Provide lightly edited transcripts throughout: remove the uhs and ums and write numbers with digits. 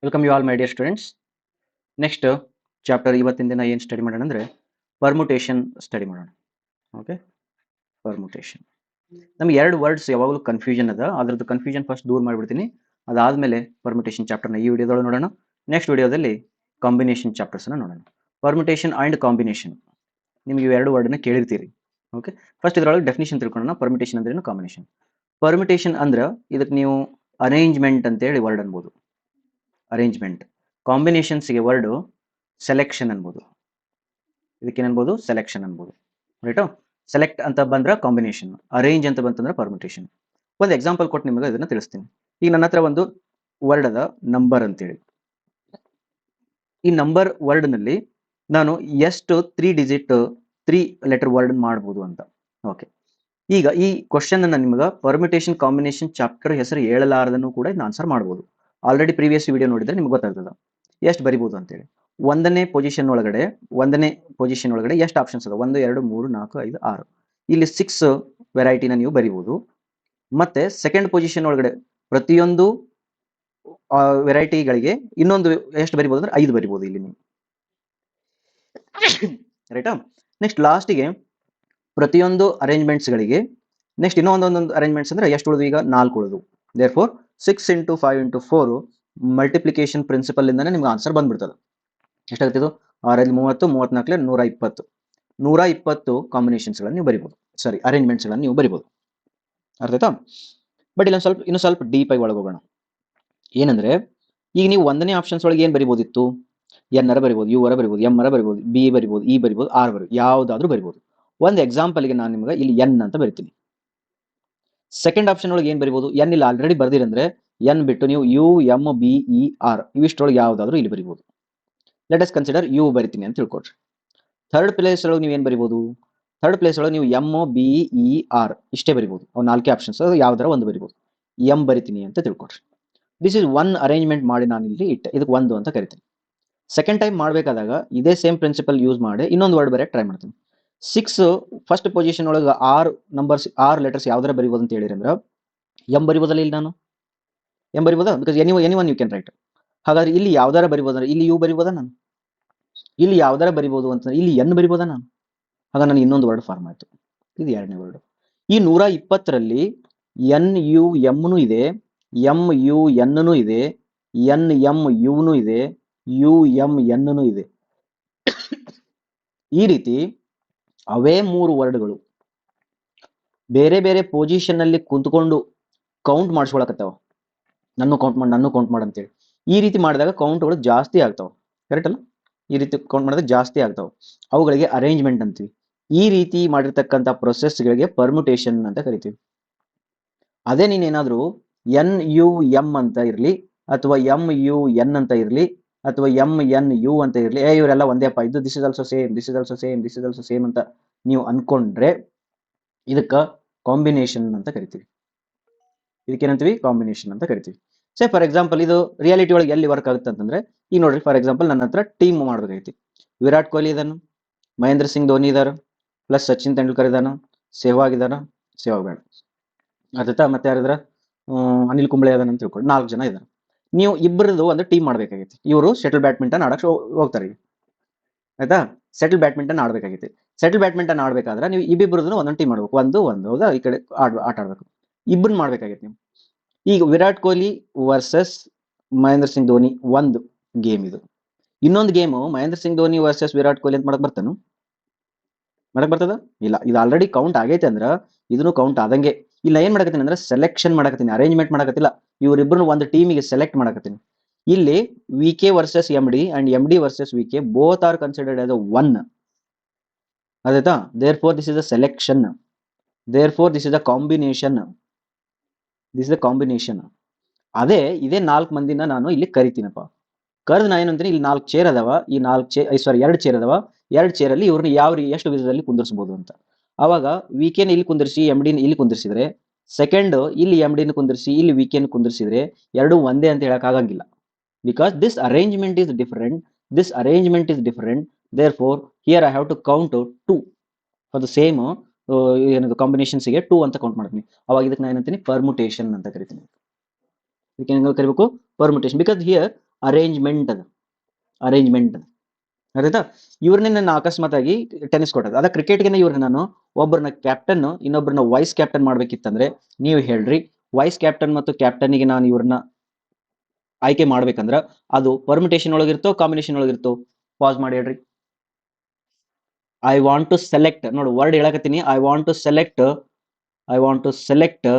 Welcome you all my dear students. Next chapter ಇವತ್ತಿನ ದಿನ ಏನು ಸ್ಟಡಿ ಮಾಡೋಣ ಅಂದರೆ ಪರ್ಮುಟೇಷನ್ ಸ್ಟಡಿ ಮಾಡೋಣ. Okay, permutation. ನಮ್ಗೆ ಎರಡು ವರ್ಡ್ಸ್ ಯಾವಾಗಲೂ ಕನ್ಫ್ಯೂಷನ್ ಅದ, ಅದ್ರದ್ದು ಕನ್ಫ್ಯೂಷನ್ ಫಸ್ಟ್ ದೂರ ಮಾಡಿಬಿಡ್ತೀನಿ. ಅದಾದಮೇಲೆ ಪರ್ಮುಟೇಷನ್ ಚಾಪ್ಟರ್ನ ಈ ವಿಡಿಯೋದೊಳಗೆ ನೋಡೋಣ. ನೆಕ್ಸ್ಟ್ ವಿಡಿಯೋದಲ್ಲಿ ಕಾಂಬಿನೇಷನ್ ಚಾಪ್ಟರ್ಸನ್ನು ನೋಡೋಣ. ಪರ್ಮುಟೇಷನ್ ಆ್ಯಂಡ್ ಕಾಂಬಿನೇಷನ್, ನಿಮಗೆ ಇವೆರಡು ವರ್ಡನ್ನ ಕೇಳಿರ್ತೀರಿ. ಓಕೆ, ಫಸ್ಟ್ ಇದರೊಳಗೆ ಡೆಫಿನೇಷನ್ ತಿಳ್ಕೊಳ್ಳೋಣ. ಪರ್ಮಿಟೇಷನ್ ಅಂದ್ರೇನು, ಕಾಂಬಿನೇಷನ್. ಪರ್ಮಿಟೇಷನ್ ಅಂದ್ರೆ ಇದಕ್ಕೆ ನೀವು ಅರೇಂಜ್ಮೆಂಟ್ ಅಂತೇಳಿ ವರ್ಡ್ ಅನ್ಬೋದು, ಅರೇಂಜ್ಮೆಂಟ್. ಕಾಂಬಿನೇಷನ್ಸ್ಗೆ ವರ್ಡು ಸೆಲೆಕ್ಷನ್ ಅನ್ಬೋದು. ಇದಕ್ಕೇನನ್ಬೋದು, ಸೆಲೆಕ್ಷನ್ ಅನ್ಬೋದು. ರೈಟು, ಸೆಲೆಕ್ಟ್ ಅಂತ ಬಂದ್ರೆ ಕಾಂಬಿನೇಷನ್, ಅರೇಂಜ್ ಅಂತ ಬಂತಂದ್ರೆ ಪರ್ಮಿಟೇಷನ್. ಒಂದು ಎಕ್ಸಾಂಪಲ್ ಕೊಟ್ಟು ನಿಮಗೆ ಇದನ್ನ ತಿಳಿಸ್ತೀನಿ. ಈಗ ನನ್ನ ಹತ್ರ ಒಂದು ವರ್ಡ್ ಅದ, ನಂಬರ್ ಅಂತೇಳಿ. ಈ ನಂಬರ್ ವರ್ಡ್ನಲ್ಲಿ ನಾನು ಎಷ್ಟು 3 ಡಿಜಿಟ್ 3 ಲೆಟರ್ ವರ್ಡ್ ಮಾಡ್ಬೋದು ಅಂತ. ಓಕೆ, ಈಗ ಈ ಕ್ವಶನ್ ಅನ್ನ ನಿಮ್ಗೆ ಪರ್ಮಿಟೇಷನ್ ಕಾಂಬಿನೇಷನ್ ಚಾಪ್ಟರ್ ಹೆಸರು ಹೇಳಲಾರ್ದನ್ನು ಕೂಡ ಇದನ್ನ ಆನ್ಸರ್ ಮಾಡ್ಬೋದು. ಆಲ್ರೆಡಿ ಪ್ರೀವಿಯಸ್ ವಿಡಿಯೋ ನೋಡಿದ್ರೆ ನಿಮ್ಗೆ ಗೊತ್ತಾಗ್ತದೆ ಎಷ್ಟು ಬರಿಬೋದು ಅಂತೇಳಿ. ಒಂದನೇ ಪೊಸಿಷನ್ ಒಳಗಡೆ ಎಷ್ಟು ಆಪ್ಷನ್ಸ್ ಅದ? 1 2 3 4 5 6. ಇಲ್ಲಿ 6 ವೆರೈಟಿನ ನೀವು ಬರಿಬೋದು. ಮತ್ತೆ ಸೆಕೆಂಡ್ ಪೊಸಿಷನ್ ಒಳಗಡೆ ಪ್ರತಿಯೊಂದು ವೆರೈಟಿಗಳಿಗೆ ಇನ್ನೊಂದು ಎಷ್ಟು ಬರಿಬೋದು ಅಂದ್ರೆ 5 ಬರಿಬೋದು ಇಲ್ಲಿ ನೀವು. ರೈಟಾ? ನೆಕ್ಸ್ಟ್ ಲಾಸ್ಟಿಗೆ ಪ್ರತಿಯೊಂದು ಅರೇಂಜ್ಮೆಂಟ್ಸ್ಗಳಿಗೆ ನೆಕ್ಸ್ಟ್ ಇನ್ನೊಂದೊಂದೊಂದು ಅರೇಂಜ್ಮೆಂಟ್ಸ್ ಅಂದ್ರೆ ಎಷ್ಟು ಉಳಿದು? ಈಗ 4 ಉಳಿದು. ದೇರ್ಫೋರ್ 6 × 5 × 4 ಮಲ್ಟಿಪ್ಲಿಕೇಶನ್ ಪ್ರಿನ್ಸಿಪಲ್ ಇಂದಾನೆ ನಿಮ್ಗೆ ಆನ್ಸರ್ ಬಂದ್ಬಿಡ್ತದೆ. ಎಷ್ಟಾಗುತ್ತೆ ಇದು? 6 30 34 120 120 ಕಾಂಬಿನೇಷನ್ಸ್ಗಳನ್ನು ನೀವು ಬರಿಬೋದು, ಸಾರಿ ಅರೇಂಜ್ಮೆಂಟ್ಸ್ಗಳನ್ನು ನೀವು ಬರಿಬೋದು. ಅರ್ಥ ಆಯ್ತಾ? ಬಟ್ ಇಲ್ಲ ಇನ್ನು ಸ್ವಲ್ಪ ಡೀಪ್ ಆಗಿ ಒಳಗೋಗೋಣ. ಏನಂದ್ರೆ ಈಗ ನೀವು ಒಂದನೇ ಆಪ್ಷನ್ಸ್ ಒಳಗೆ ಏನು ಬರಿಬೋದಿತ್ತು? ಎನ್ ಅರ ಬರಿಬೋದು, ಯು ಅರ ಬರಿಬೋದು, ಎಂ ಅರ ಬರಿಬೋದು, ಬಿ ಬರಿಬೋದು, ಇ ಬರಿಬೋದು, ಆರ್ ಬರಿಬೋದು, ಯಾವುದಾದ್ರೂ ಬರಿಬೋದು. ಒಂದು ಎಕ್ಸಾಂಪಲ್ಗೆ ನಾನು ನಿಮ್ಗೆ ಇಲ್ಲಿ ಎನ್ ಅಂತ ಬರಿತೀನಿ. ಸೆಕೆಂಡ್ ಆಪ್ಷನ್ ಒಳಗೆ ಏನು ಬರಿಬೋದು? ಎನ್ ಇಲ್ಲಿ ಆಲ್ರೆಡಿ ಬರ್ದಿರಂದ್ರೆ ಎನ್ ಬಿಟ್ಟು ನೀವು U M B E R ಇವಿಷ್ಟೊಳಗೆ ಯಾವುದಾದ್ರೂ ಇಲ್ಲಿ ಬರಿಬೋದು. ಲೆಟ್ ಅಸ್ ಕನ್ಸಿಡರ್ ಯು ಬರಿತೀನಿ ಅಂತ ತಿಳ್ಕೊಡ್ರಿ. ಥರ್ಡ್ ಪ್ಲೇಸ್ ಒಳಗೆ ನೀವು ಏನು ಬರಿಬೋದು? ಥರ್ಡ್ ಪ್ಲೇಸ್ ಒಳಗೆ ನೀವು ಎಂ ಬಿ ಇ ಆರ್ ಇಷ್ಟೇ ಬರಿಬೋದು. ಅವು 4 ಆಪ್ಷನ್ಸ್, ಯಾವ್ದಾರ ಒಂದು ಬರಿಬೋದು. ಎಂ ಬರಿತೀನಿ ಅಂತ ತಿಳ್ಕೊಡ್ರಿ. ದಿಸ್ ಇಸ್ ಒನ್ ಅರೇಂಜ್ಮೆಂಟ್ ಮಾಡಿ ನಾನು ಇಲ್ಲಿ ಇಟ್ಟೆ, ಇದಕ್ಕೆ 1 ಅಂತ ಕರಿತೀನಿ. ಸೆಕೆಂಡ್ ಟೈಮ್ ಮಾಡಬೇಕಾದಾಗ ಇದೇ ಸೇಮ್ ಪ್ರಿನ್ಸಿಪಲ್ ಯೂಸ್ ಮಾಡಿ ಇನ್ನೊಂದು ವರ್ಡ್ ಬರೆಯಕ್ಕೆ ಟ್ರೈ ಮಾಡ್ತೀನಿ. 6 ಫಸ್ಟ್ ಪೊಸಿಷನ್ ಒಳಗೆ 6 ನಂಬರ್ಸ್ 6 ಲೆಟರ್ಸ್ ಯಾವ್ದಾರ ಬರಿಬೋದು ಅಂತ ಹೇಳಿರಂದ್ರೆ ಎಂ ಬರಿಬೋದಲ್ಲ ಇಲ್ಲಿ ನಾನು? ಎಂ ಬರಿಬೋದಾ? Because any one you can write. ಹಾಗಾದ್ರೆ ಇಲ್ಲಿ ಯಾವ್ದಾರ ಬರಿಬೋದಂದ್ರೆ ಇಲ್ಲಿ ಯು ಬರಿಬೋದಾ ನಾನು? ಇಲ್ಲಿ ಯಾವ್ದಾರ ಬರಿಬೋದು ಅಂತಂದ್ರೆ ಇಲ್ಲಿ ಎನ್ ಬರಿಬೋದಾ ನಾನು? ಆಗ ನನಗೆ ಇನ್ನೊಂದು ವರ್ಡ್ ಫಾರ್ಮ್ ಆಯ್ತು. ಇದು ಎರಡನೇ ವರ್ಡ್. ಈ 120ರಲ್ಲಿ ಎನ್ ಯು ಎಮ್ನು ಇದೆ, ಎಂ ಯು ಎನ್ನು ಇದೆ, ಎನ್ ಎಂ ಯುನು ಇದೆ, ಯು ಎಂ ಎನ್ನು ಇದೆ. ಈ ರೀತಿ ಅವೇ 3 ವರ್ಡ್ಗಳು ಬೇರೆ ಬೇರೆ ಪೊಸಿಷನ್ ಅಲ್ಲಿ ಕುಂತ್ಕೊಂಡು ಕೌಂಟ್ ಮಾಡಿಸ್ಕೊಳಕತ್ತಾವ. ನನ್ನ ಕೌಂಟ್ ಮಾಡಂತೇಳಿ. ಈ ರೀತಿ ಮಾಡಿದಾಗ ಕೌಂಟ್ಗಳು ಜಾಸ್ತಿ ಆಗ್ತಾವ. ಕರೆಕ್ಟ್ ಅಲ್ಲ? ಈ ರೀತಿ ಕೌಂಟ್ ಮಾಡಿದಾಗ ಜಾಸ್ತಿ ಆಗ್ತಾವ. ಅವುಗಳಿಗೆ ಅರೇಂಜ್ಮೆಂಟ್ ಅಂತೀವಿ. ಈ ರೀತಿ ಮಾಡಿರ್ತಕ್ಕಂಥ ಪ್ರೊಸೆಸ್ಗಳಿಗೆ ಪರ್ಮುಟೇಷನ್ ಅಂತ ಕರಿತೀವಿ. ಅದೇ ನೀನೇನಾದ್ರೂ ಎನ್ ಯು ಎಂ ಅಂತ ಇರಲಿ ಅಥವಾ ಎಂ ಯು ಎನ್ ಅಂತ ಇರಲಿ ಅಥವಾ ಎಂ ಎನ್ ಯು ಅಂತ ಇರಲಿ, ಇವರೆಲ್ಲ ಒಂದೇಪ್ಪ, ಇದು this is also same, this is also same, this is also same ಅಂತ ನೀವು ಅನ್ಕೊಂಡ್ರೆ ಇದಕ್ಕೆ ಕಾಂಬಿನೇಷನ್ ಅಂತ ಕರಿತೀವಿ. ಇದಕ್ಕೇನಂತೀವಿ? ಕಾಂಬಿನೇಷನ್ ಅಂತ ಕರಿತೀವಿ. ಸೇ ಫಾರ್ ಎಕ್ಸಾಂಪಲ್ ಇದು ರಿಯಾಲಿಟಿ ಒಳಗೆ ಎಲ್ಲಿ ವರ್ಕ್ ಆಗುತ್ತೆ ಅಂತಂದ್ರೆ, ಈಗ ನೋಡ್ರಿ, ಫಾರ್ ಎಕ್ಸಾಂಪಲ್ ನನ್ನ ಹತ್ರ ಟೀಮ್ ಮಾಡ್ಬೇಕಾಗೈತಿ. ವಿರಾಟ್ ಕೊಹ್ಲಿ ಇದಾನು, ಮಹೇಂದ್ರ ಸಿಂಗ್ ಧೋನಿ ಇದಾರ, ಪ್ಲಸ್ ಸಚಿನ್ ತೆಂಡೂಲ್ಕರ್ ಇದಾನ, ಸೆಹ್ವಾಗ್ ಇದಾನ, ಸೆಹ್ವಾಗ್ ಬೇಡ ಅರ್ಥ, ಮತ್ತೆ ಯಾರಿದ್ರ ಅನಿಲ್ ಕುಂಬ್ಳೆ ಅದಾನ ಅಂತ ತಿಳ್ಕೊಂಡು 4 ಜನ ಇದಾರೆ. ನೀವು ಇಬ್ಬರದು ಒಂದು ಟೀಮ್ ಮಾಡ್ಬೇಕಾಗೈತಿ. ಇವರು ಶಟಲ್ ಬ್ಯಾಡ್ಮಿಂಟನ್ ಆಡಕ್ ಹೋಗ್ತಾರೆ. ಆಯ್ತಾ? ಸೆಟಲ್ ಬ್ಯಾಡ್ಮಿಂಟನ್ ಆಡ್ಬೇಕಾಗೈತಿ. ಸೆಟಲ್ ಬ್ಯಾಡ್ಮಿಂಟನ್ ಆಡ್ಬೇಕಾದ್ರೆ ನೀವು ಇಬ್ಬಿಬ್ರದನ್ನು ಒಂದೊಂದು ಟೀಮ್ ಮಾಡ್ಬೇಕು. ಒಂದು ಹೌದಾ, ಈ ಕಡೆ ಆಟ ಆಡ್ಬೇಕು. ಇಬ್ಬರನ್ನ ಮಾಡ್ಬೇಕಾಗೈತಿ ನೀವು. ಈಗ ವಿರಾಟ್ ಕೊಹ್ಲಿ ವರ್ಸಸ್ ಮಹೇಂದ್ರ ಸಿಂಗ್ ಧೋನಿ ಒಂದು ಗೇಮ್ ಇದು. ಇನ್ನೊಂದು ಗೇಮು ಮಹೇಂದ್ರ ಸಿಂಗ್ ಧೋನಿ ವರ್ಸಸ್ ವಿರಾಟ್ ಕೊಹ್ಲಿ ಅಂತ ಮಾಡಕ್ ಬರ್ತಾನು? ಮಾಡಕ್ ಬರ್ತದ? ಇಲ್ಲ. ಇದು ಆಲ್ರೆಡಿ ಕೌಂಟ್ ಆಗೈತೆ ಅಂದ್ರ ಇದನ್ನು ಕೌಂಟ್ ಆದಂಗೆ. ಇಲ್ಲ ಏನ್ ಮಾಡಕತ್ತೀನಿ ಅಂದ್ರೆ ಸೆಲೆಕ್ಷನ್ ಮಾಡಕತ್ತೀನಿ, ಅರೇಂಜ್ಮೆಂಟ್ ಮಾಡಕತ್ತಿಲ್ಲ. ಇವರಿಬ್ಬರನ್ನು ಒಂದು ಟೀಮಿಗೆ ಸೆಲೆಕ್ಟ್ ಮಾಡಕತ್ತೀನಿ. ಇಲ್ಲಿ V K versus M D and M D versus V K both are considered as one. ಅದಾಯ್ತಾ? Therefore this is a selection, therefore this is a combination, this is a combination. ಅದೇ ಇದೇ 4 ಮಂದಿನ ನಾನು ಇಲ್ಲಿ ಕರಿತೀನಪ್ಪ. ಕರೆದು ನಾ ಏನಂತೀನಿ, ಇಲ್ಲಿ 4 chair ಅದಾವ, ಈ 2 ಚೇರ್ ಅದಾವ, 2 ಚೇರಲ್ಲಿ ಇವ್ರನ್ನ ಎಷ್ಟು ವಿಧದಲ್ಲಿ ಕುಂದಿರ್ಸ್ಬೋದು ಅಂತ. ಅವಾಗ ವಿ ಕೆನ ಇಲ್ಲಿ ಕುಂದಿರ್ಸಿ ಎಂ ಡಿನ ಇಲ್ಲಿ ಕುಂದಿರ್ಸಿದ್ರೆ, ಸೆಕೆಂಡ್ ಇಲ್ಲಿ ಎಂ ಡಿನ ಕುಂದಿರ್ಸಿ ಇಲ್ಲಿ ವಿ ಕೆನ ಕುಂದಿರ್ಸಿದ್ರೆ ಎರಡು ಒಂದೇ ಅಂತ ಹೇಳಕ್ ಆಗಂಗಿಲ್ಲ. Because this arrangement is different, this arrangement is different. Therefore here I have to count 2 for the same ಏನದು ಕಾಂಬಿನೇಷನ್ಸ್ಗೆ 2 ಅಂತ ಕೌಂಟ್ ಮಾಡ್ತೀನಿ. ಅವಾಗ ಇದಕ್ಕೆ ನಾನು ಏನಂತೀನಿ? ಪರ್ಮುಟೇಷನ್ ಅಂತ ಕರಿತೀನಿ. ಇದಕ್ಕೆ ಹೆಂಗ ಕರಿಬೇಕು? ಪರ್ಮುಟೇಷನ್. ಬಿಕಾಸ್ ಹಿಯರ್ ಅರೇಂಜ್ಮೆಂಟ್ ಅದ, ಅರೇಂಜ್ಮೆಂಟ್ ಅದ. ಇವ್ರನ್ನೇ ನಾನು ಅಕಸ್ಮಾತ್ ಆಗಿ ಟೆನ್ನಿಸ್ ಕೊಟ್ಟದ ಅದ ಕ್ರಿಕೆಟ್ಗೆ ಇವ್ರನ್ನ ನಾನು ಒಬ್ಬರನ್ನ ಕ್ಯಾಪ್ಟನ್ ಇನ್ನೊಬ್ಬರನ್ನ ವೈಸ್ ಕ್ಯಾಪ್ಟನ್ ಮಾಡ್ಬೇಕಿತ್ತಂದ್ರೆ ನೀವು ಹೇಳ್ರಿ, ವೈಸ್ ಕ್ಯಾಪ್ಟನ್ ಮತ್ತು ಕ್ಯಾಪ್ಟನ್ಗೆ ನಾನು ಇವ್ರನ್ನ ಆಯ್ಕೆ ಮಾಡ್ಬೇಕಂದ್ರ ಅದು ಪರ್ಮಿಟೇಷನ್ ಒಳಗಿರ್ತೋ ಕಾಂಬಿನೇಷನ್ ಒಳಗಿರ್ತೋ? ಪಾಸ್ ಮಾಡಿ ಹೇಳ್ರಿ. ಐ ವಾಂಟ್ ಟು ಸೆಲೆಕ್ಟ್, ನೋಡು ವರ್ಡ್ ಹೇಳಕತ್ತೀನಿ, I want to select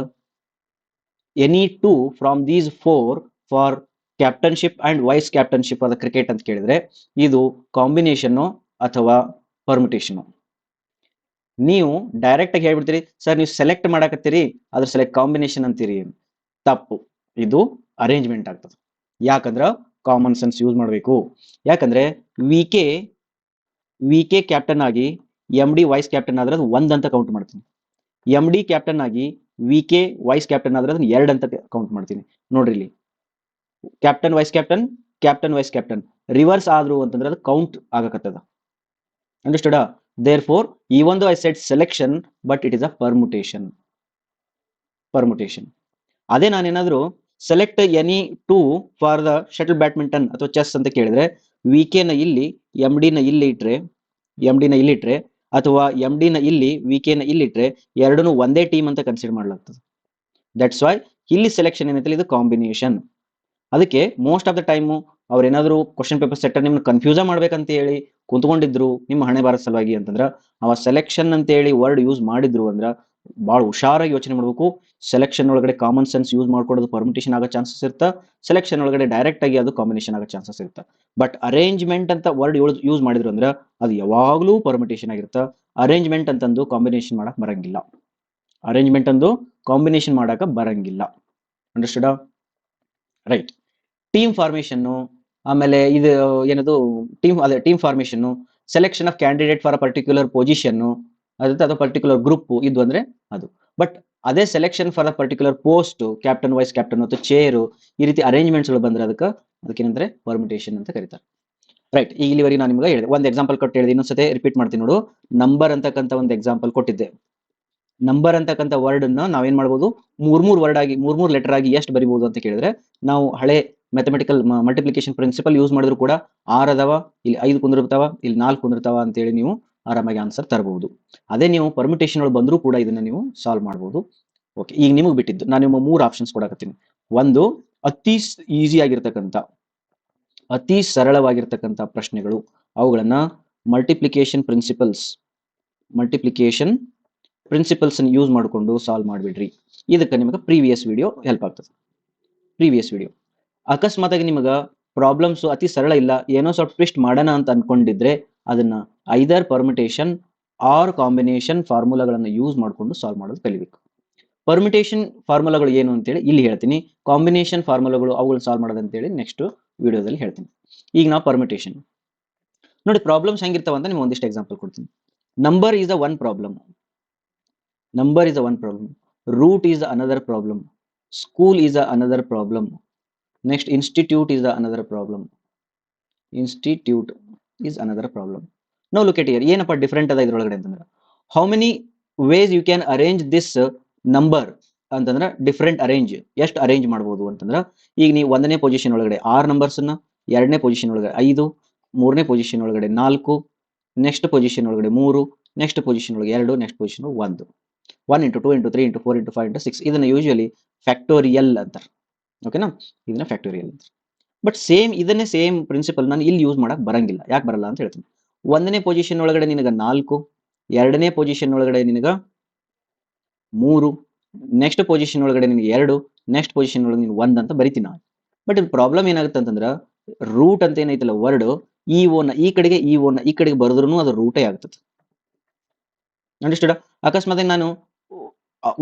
any two from these four for captainship and vice captainship ಆದ ಕ್ರಿಕೆಟ್ ಅಂತ ಕೇಳಿದ್ರೆ ಇದು ಕಾಂಬಿನೇಷನ್ ಅಥವಾ ಪರ್ಮಿಟೇಷನ್? ನೀವು ಡೈರೆಕ್ಟ್ ಆಗಿ ಹೇಳ್ಬಿಡ್ತೀರಿ ಸರ್ ನೀವು ಸೆಲೆಕ್ಟ್ ಮಾಡಾಕತ್ತೀರಿ ಅದ್ರ ಸೆಲೆಕ್ಟ್ ಕಾಂಬಿನೇಷನ್ ಅಂತೀರಿ. ತಪ್ಪು, ಇದು ಅರೇಂಜ್ಮೆಂಟ್ ಆಗ್ತದೆ. ಯಾಕಂದ್ರ ಕಾಮನ್ ಸೆನ್ಸ್ ಯೂಸ್ ಮಾಡಬೇಕು. ಯಾಕಂದ್ರೆ ವಿ ಕೆ ಕ್ಯಾಪ್ಟನ್ ಆಗಿ ಎಂ ಡಿ ವೈಸ್ ಕ್ಯಾಪ್ಟನ್ ಆದ್ರೆ ಅದು ಒಂದ್ ಅಂತ ಕೌಂಟ್ ಮಾಡ್ತೀನಿ. ಎಂ ಡಿ ಕ್ಯಾಪ್ಟನ್ ಆಗಿ ವಿ ಕೆ ವೈಸ್ ಕ್ಯಾಪ್ಟನ್ ಆದ್ರೆ ಅದನ್ನ 2 ಅಂತ ಕೌಂಟ್ ಮಾಡ್ತೀನಿ. ನೋಡ್ರಿ ಇಲ್ಲಿ captain vice captain, captain vice captain reverse ಆದ್ರು ಅಂತಂದ್ರೆ ಅದು ಕೌಂಟ್ ಆಗಕತ್ತದ. Understood? therefore even though I said selection but it is a permutation. ಅದೇ ನಾನೇನಾದ್ರು select any two for the shuttle badminton ಅಥವಾ ಚೆಸ್ ಅಂತ ಕೇಳಿದ್ರೆ ವಿ ಕೆ ನ ಇಲ್ಲಿ ಎಂ ಡಿ ನ ಇಲ್ಲಿ ಇಟ್ರೆ ಅಥವಾ ಎಂ ಡಿ ನ ಇಲ್ಲಿ ವಿ ಕೆ ನ ಇಲ್ಲಿಟ್ರೆ ಎರಡೂ ಒಂದೇ ಟೀಮ್ ಅಂತ ಕನ್ಸಿಡರ್ ಮಾಡ್ಲಾಗ್ತದೆ. ದಟ್ಸ್ ವೈ ಇಲ್ಲಿ ಸೆಲೆಕ್ಷನ್ ಏನೈತಿಲ್ಲ ಇದು ಕಾಂಬಿನೇಷನ್. ಅದಕ್ಕೆ ಮೋಸ್ಟ್ ಆಫ್ ದ ಟೈಮು ಅವ್ರೇನಾದ್ರು ಕ್ವಶನ್ ಪೇಪರ್ ಸೆಟ್ಟರ್ ನಿಮ್ನ ಕನ್ಫ್ಯೂಸ ಮಾಡ್ಬೇಕಂತ ಹೇಳಿ ಕುಂತ್ಕೊಂಡಿದ್ರು ನಿಮ್ಮ ಹಣೆ ಬಾರ ಸಲುವಾಗಿ ಅಂತಂದ್ರ ಅವ ಸೆಲೆಕ್ಷನ್ ಅಂತ ಹೇಳಿ ವರ್ಡ್ ಯೂಸ್ ಮಾಡಿದ್ರು ಅಂದ್ರ ಬಹಳ ಹುಷಾರಾಗಿ ಯೋಚನೆ ಮಾಡ್ಬೇಕು. ಸೆಲೆಕ್ಷನ್ ಒಳಗಡೆ ಕಾಮನ್ ಸೆನ್ಸ್ ಯೂಸ್ ಮಾಡ್ಕೊಡೋದು ಪರ್ಮಿಟೇಷನ್ ಆಗೋ ಚಾನ್ಸಸ್ ಇರುತ್ತೆ, ಸೆಲೆಕ್ಷನ್ ಒಳಗಡೆ ಡೈರೆಕ್ಟ್ ಆಗಿ ಅದು ಕಾಂಬಿನೇಷನ್ ಆಗೋ ಚಾನ್ಸಸ್ ಇರುತ್ತೆ. ಬಟ್ ಅರೇಂಜ್ಮೆಂಟ್ ಅಂತ ವರ್ಡ್ ಯೂಸ್ ಮಾಡಿದ್ರು ಅಂದ್ರೆ ಅದು ಯಾವಾಗ್ಲೂ ಪರ್ಮಿಟೇಷನ್ ಆಗಿರುತ್ತೆ. ಅರೇಂಜ್ಮೆಂಟ್ ಅಂತಂದು ಕಾಂಬಿನೇಷನ್ ಮಾಡಕ್ ಬರಂಗಿಲ್ಲ. ಅರೇಂಜ್ಮೆಂಟ್ ಅಂದು ಕಾಂಬಿನೇಷನ್ ಮಾಡಕ ಬರಂಗಿಲ್ಲ. ಅಂಡರ್ಸ್ಟುಡ್? ರೈಟ್. ಟೀಮ್ ಫಾರ್ಮೇಷನ್, ಆಮೇಲೆ ಇದು ಏನದು team formation, selection of candidate for a particular position, ಅದು ಪರ್ಟಿಕ್ಯುಲರ್ ಗ್ರೂಪ್ ಇದು ಅಂದ್ರೆ ಅದು. ಬಟ್ ಅದೇ selection for a particular post, captain vice captain ಮತ್ತು ಚೇರು ಈ ರೀತಿ ಅರೇಂಜ್ಮೆಂಟ್ಸ್ ಬಂದ್ರೆ ಅದಕ್ಕೇನಂದ್ರೆ ಪರ್ಮಿಟೇಷನ್ ಅಂತ ಕರೀತಾರೆ. ರೈಟ್. ಈಗ ಇಲ್ಲಿವರೆಗೆ ನಾನು ನಿಮ್ಗೆ ಹೇಳಿದೆ, ಒಂದು ಎಕ್ಸಾಂಪಲ್ ಕೊಟ್ಟು ಹೇಳಿದೆ, ಇನ್ನೊಂದ್ಸತಿ ರಿಪೀಟ್ ಮಾಡ್ತೀನಿ ನೋಡು. ನಂಬರ್ ಅಂತಕ್ಕಂಥ ಒಂದು ಎಕ್ಸಾಂಪಲ್ ಕೊಟ್ಟಿದ್ದೆ. ನಂಬರ್ ಅಂತಕ್ಕಂಥ ವರ್ಡ್ ಅನ್ನ ನಾವೇನ್ ಮಾಡ್ಬೋದು, ಮೂರ್ ವರ್ಡ್ ಆಗಿ ಮೂರ್ ಲೆಟರ್ ಆಗಿ ಎಷ್ಟು ಬರಿಬಹುದು ಅಂತ ಕೇಳಿದ್ರೆ ನಾವು ಹಳೆ ಮ್ಯಾಥಮೆಟಿಕಲ್ ಮಲ್ಟಿಪ್ಲಿಕೇಶನ್ ಪ್ರಿನ್ಸಿಪಲ್ ಯೂಸ್ ಮಾಡಿದ್ರು ಕೂಡ 6 ಅದಾವ, ಇಲ್ಲಿ 5 ಕುಂದಿರ್ತಾವ, ಇಲ್ಲಿ 4 ಕುಂದಿರ್ತಾವ ಅಂತೇಳಿ ನೀವು ಆರಾಮಾಗಿ ಆನ್ಸರ್ ತರಬಹುದು. ಅದೇ ನೀವು ಪರ್ಮಿಟೇಷನ್ ಒಳಗೆ ಬಂದರೂ ಕೂಡ ಇದನ್ನ ನೀವು ಸಾಲ್ವ್ ಮಾಡಬಹುದು. ಓಕೆ, ಈಗ ನಿಮಗೆ ಬಿಟ್ಟಿದ್ದು ನಾನು ನಿಮ್ಮ 3 ಆಪ್ಷನ್ಸ್ ಕೊಡಕತ್ತೀನಿ. ಒಂದು ಅತಿ ಈಸಿ ಆಗಿರ್ತಕ್ಕಂಥ ಅತಿ ಸರಳವಾಗಿರ್ತಕ್ಕಂಥ ಪ್ರಶ್ನೆಗಳು, ಅವುಗಳನ್ನ ಮಲ್ಟಿಪ್ಲಿಕೇಶನ್ ಪ್ರಿನ್ಸಿಪಲ್ಸ್ ಯೂಸ್ ಮಾಡಿಕೊಂಡು ಸಾಲ್ವ್ ಮಾಡಿಬಿಡ್ರಿ. ಇದಕ್ಕೆ ನಿಮಗೆ ಪ್ರೀವಿಯಸ್ ವಿಡಿಯೋ ಹೆಲ್ಪ್ ಆಗ್ತದೆ. ಪ್ರೀವಿಯಸ್ ವಿಡಿಯೋ ಅಕಸ್ಮಾತ್ ಆಗಿ ನಿಮಗೆ ಪ್ರಾಬ್ಲಮ್ಸ್ ಅತಿ ಸರಳ ಇಲ್ಲ, ಏನೋ ಸ್ವಲ್ಪ ಟ್ವಿಸ್ಟ್ ಮಾಡೋಣ ಅಂತ ಅನ್ಕೊಂಡಿದ್ರೆ ಅದನ್ನ ಐದರ್ ಪರ್ಮಿಟೇಷನ್ ಆರ್ ಕಾಂಬಿನೇಷನ್ ಫಾರ್ಮುಲಾಗಳನ್ನು ಯೂಸ್ ಮಾಡಿಕೊಂಡು ಸಾಲ್ವ್ ಮಾಡೋದು ಕಲಿಬೇಕು. ಪರ್ಮಿಟೇಷನ್ ಫಾರ್ಮುಲಾಗಳು ಏನು ಅಂತೇಳಿ ಇಲ್ಲಿ ಹೇಳ್ತೀನಿ, ಕಾಂಬಿನೇಷನ್ ಫಾರ್ಮುಲಾಗಳು ಅವುಗಳು ಸಾಲ್ವ್ ಮಾಡೋದು ಅಂತೇಳಿ ನೆಕ್ಸ್ಟ್ ವಿಡಿಯೋದಲ್ಲಿ ಹೇಳ್ತೀನಿ. ಈಗ ನಾವು ಪರ್ಮಿಟೇಷನ್ ನೋಡಿ, ಪ್ರಾಬ್ಲಮ್ಸ್ ಹೆಂಗಿರ್ತಾವ ಅಂತ ನಿಮ್ಗೆ ಒಂದಿಷ್ಟು ಎಕ್ಸಾಂಪಲ್ ಕೊಡ್ತೀನಿ. Number is a one problem, root is another problem, school is another problem, next institute is another problem. Now look at here, ಏನಪ್ಪ ಡಿಫರೆಂಟ್ ಅದ ಇದ್ರೊಳಗಡೆ ಅಂತಂದ್ರೆ how many ways you can arrange this number ಅಂತಂದ್ರೆ different arrange, ಎಷ್ಟು arrange ಮಾಡ್ಬೋದು ಅಂತಂದ್ರೆ ಈಗ ನೀವು 1ನೇ ಪೊಸಿಷನ್ ಒಳಗಡೆ 6 ನಂಬರ್ಸ್ ಅನ್ನ, 2ನೇ ಪೊಸಿಷನ್ ಒಳಗಡೆ 5, 3ನೇ ಪೊಸಿಷನ್ ಒಳಗಡೆ 4, ನೆಕ್ಸ್ಟ್ ಪೊಸಿಷನ್ ಒಳಗಡೆ 3, ನೆಕ್ಸ್ಟ್ ಪೊಸಿಷನ್ ಒಳಗೆ 2, next position 1, 1 into 2 into 3 into 4 into 5 into 6 ಇದನ್ನ ಯೂಶುವಲಿ ಫ್ಯಾಕ್ಟೋರಿಯಲ್ ಅಂತಾರೆ. ಓಕೆನಾ, ಇದನ್ನ ಫ್ಯಾಕ್ಟೋರಿಯಲ್ ಅಂತಾರೆ. ಬಟ್ ಇದನ್ನೇ ಸೇಮ್ ಪ್ರಿನ್ಸಿಪಲ್ ನಾನು ಇಲ್ಲಿ ಯೂಸ್ ಮಾಡಕ್ ಬರಂಗಿಲ್ಲ. ಯಾಕೆ ಬರಲ್ಲ ಅಂತ ಹೇಳ್ತೀನಿ. 1ನೇ ಪೊಸಿಷನ್ ಒಳಗಡೆ ನಿನಗ 4, 2ನೇ ಪೊಸಿಷನ್ ಒಳಗಡೆ ನಿನಗ 3, ನೆಕ್ಸ್ಟ್ ಪೊಸಿಷನ್ ಒಳಗಡೆ ನಿನಗೆ 2, ನೆಕ್ಸ್ಟ್ ಪೊಸಿಷನ್ ಒಳಗೆ ನೀನು 1 ಅಂತ ಬರಿತೀನಿ ನಾನು. ಬಟ್ ಇದು ಪ್ರಾಬ್ಲಮ್ ಏನಾಗುತ್ತೆ ಅಂತಂದ್ರೆ ರೂಟ್ ಅಂತ ಏನೈತಲ್ಲ ವರ್ಡ್, ಈ ಓನ ಈ ಕಡೆಗೆ ಈ ಓನ ಈ ಕಡೆಗೆ ಬರೆದ್ರೂ ಅದು ರೂಟೇ ಆಗ್ತದೆ. ಅಂಡರ್ಸ್ಟುಡ್? ಅಕಸ್ಮಾತ್ ನಾನು